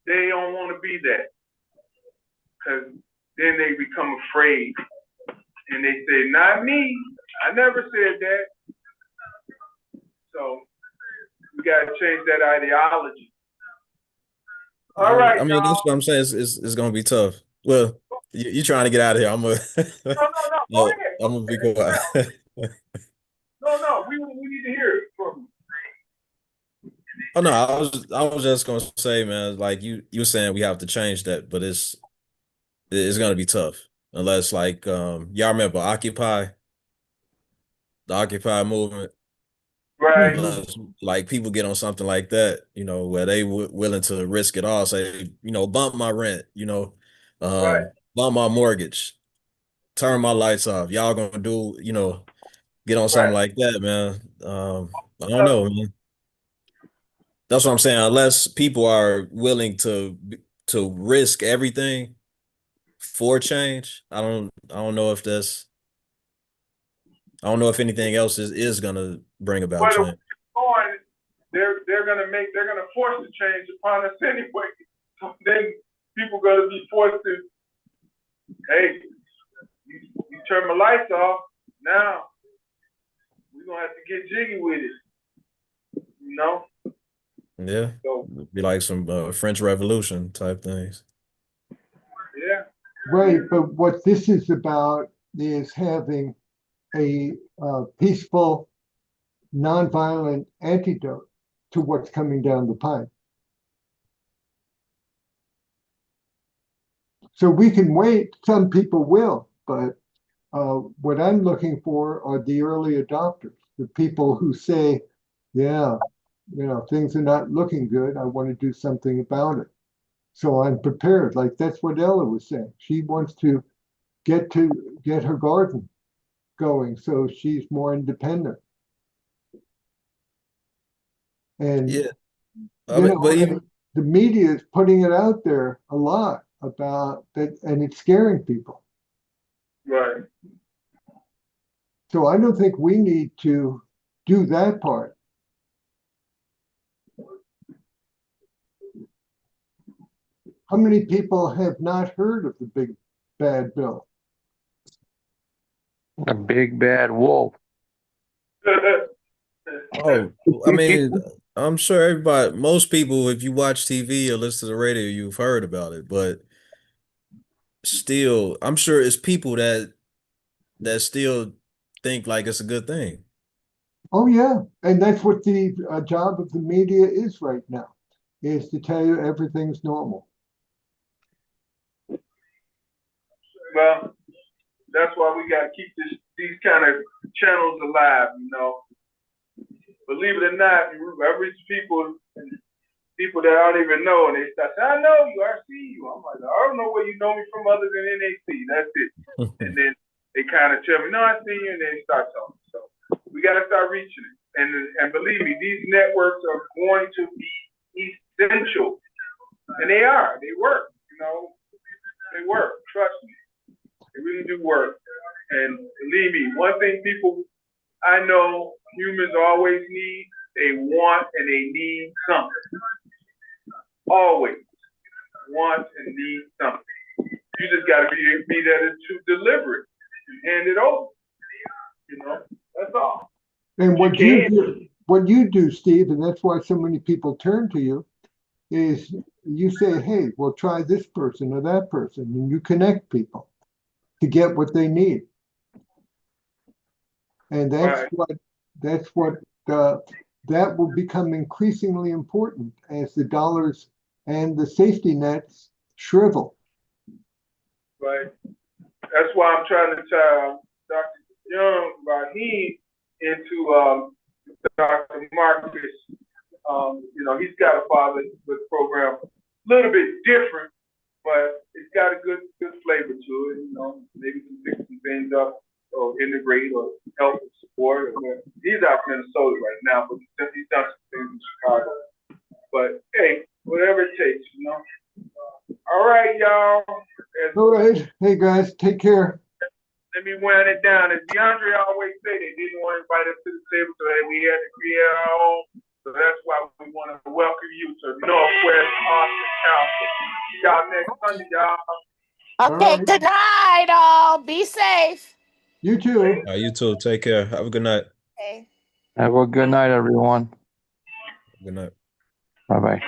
they don't want to be that, because then they become afraid, and they say, "Not me. I never said that." So we got to change that ideology. All right. I mean, that's what I'm saying. It's gonna be tough. Well, you're trying to get out of here. I'm gonna Go ahead. I'm gonna be quiet. No. We need to hear it from you. Oh no, I was just gonna say, man, like you were saying we have to change that, but it's gonna be tough unless like y'all remember the Occupy movement. Right. Unless like people get on something like that, where they willing to risk it all, say, bump my rent, Right. bump my mortgage, turn my lights off. Y'all gonna do, get on something like that, man. I don't know, man. That's what I'm saying. Unless people are willing to risk everything for change, I don't know if anything else is gonna bring about change. They're gonna force the change upon us anyway. So then people gonna be forced to, hey, you turn my lights off, now we're gonna have to get jiggy with it. Yeah. So be like some French Revolution type things. Yeah. Right, but what this is about is having a peaceful, nonviolent antidote to what's coming down the pipe. So we can wait, some people will, but what I'm looking for are the early adopters, the people who say, yeah, things are not looking good. I want to do something about it. So I'm prepared. Like that's what Ella was saying. She wants to get her garden going so she's more independent. And yeah, but even the media is putting it out there a lot about that, and it's scaring people. Right. So I don't think we need to do that part. How many people have not heard of the big bad bill? The big bad wolf. Oh, I mean, I'm sure everybody, most people, if you watch TV or listen to the radio, you've heard about it, but still, I'm sure it's people that still think like it's a good thing. Oh, yeah. And that's what the job of the media is right now, is to tell you everything's normal. Well, that's why we gotta keep these kind of channels alive, you know. Believe it or not, I reach people that I don't even know, and they start saying, I know you, I see you. I'm like, I don't know where you know me from other than NAC. That's it. And then they kind of tell me, no, I see you, and then they start talking. So we gotta start reaching it. And believe me, these networks are going to be essential. And they are. They work, you know. They work. Trust me. They really do work. And believe me, one thing I know humans always need, they want and they need something. Always want and need something. You just gotta be there to deliver it and hand it over. You know, that's all. And what you do, Steve, and that's why so many people turn to you, is you say, hey, well, try this person or that person, and you connect people to get what they need. And that will become increasingly important as the dollars and the safety nets shrivel. Right. That's why I'm trying to tie Dr. Young Rahim into Dr. Marcus. You know, he's got a fatherhood program, a little bit different, but it's got a good flavor to it. You know, maybe can pick some things up or integrate or help and support. He's out in Minnesota right now, but he's done some things in Chicago. But hey, whatever it takes, you know. All right, y'all. All right. Hey, guys, take care. Let me wind it down. As DeAndre always say, they didn't want to invite us to the table, so we had to create our own. So that's why we want to welcome you to Northwest Austin Council. See y'all next Sunday, y'all. Okay, right. good night, all. Be safe. You too. You too. Take care. Have a good night. Okay. Have a good night, everyone. Good night. Bye bye.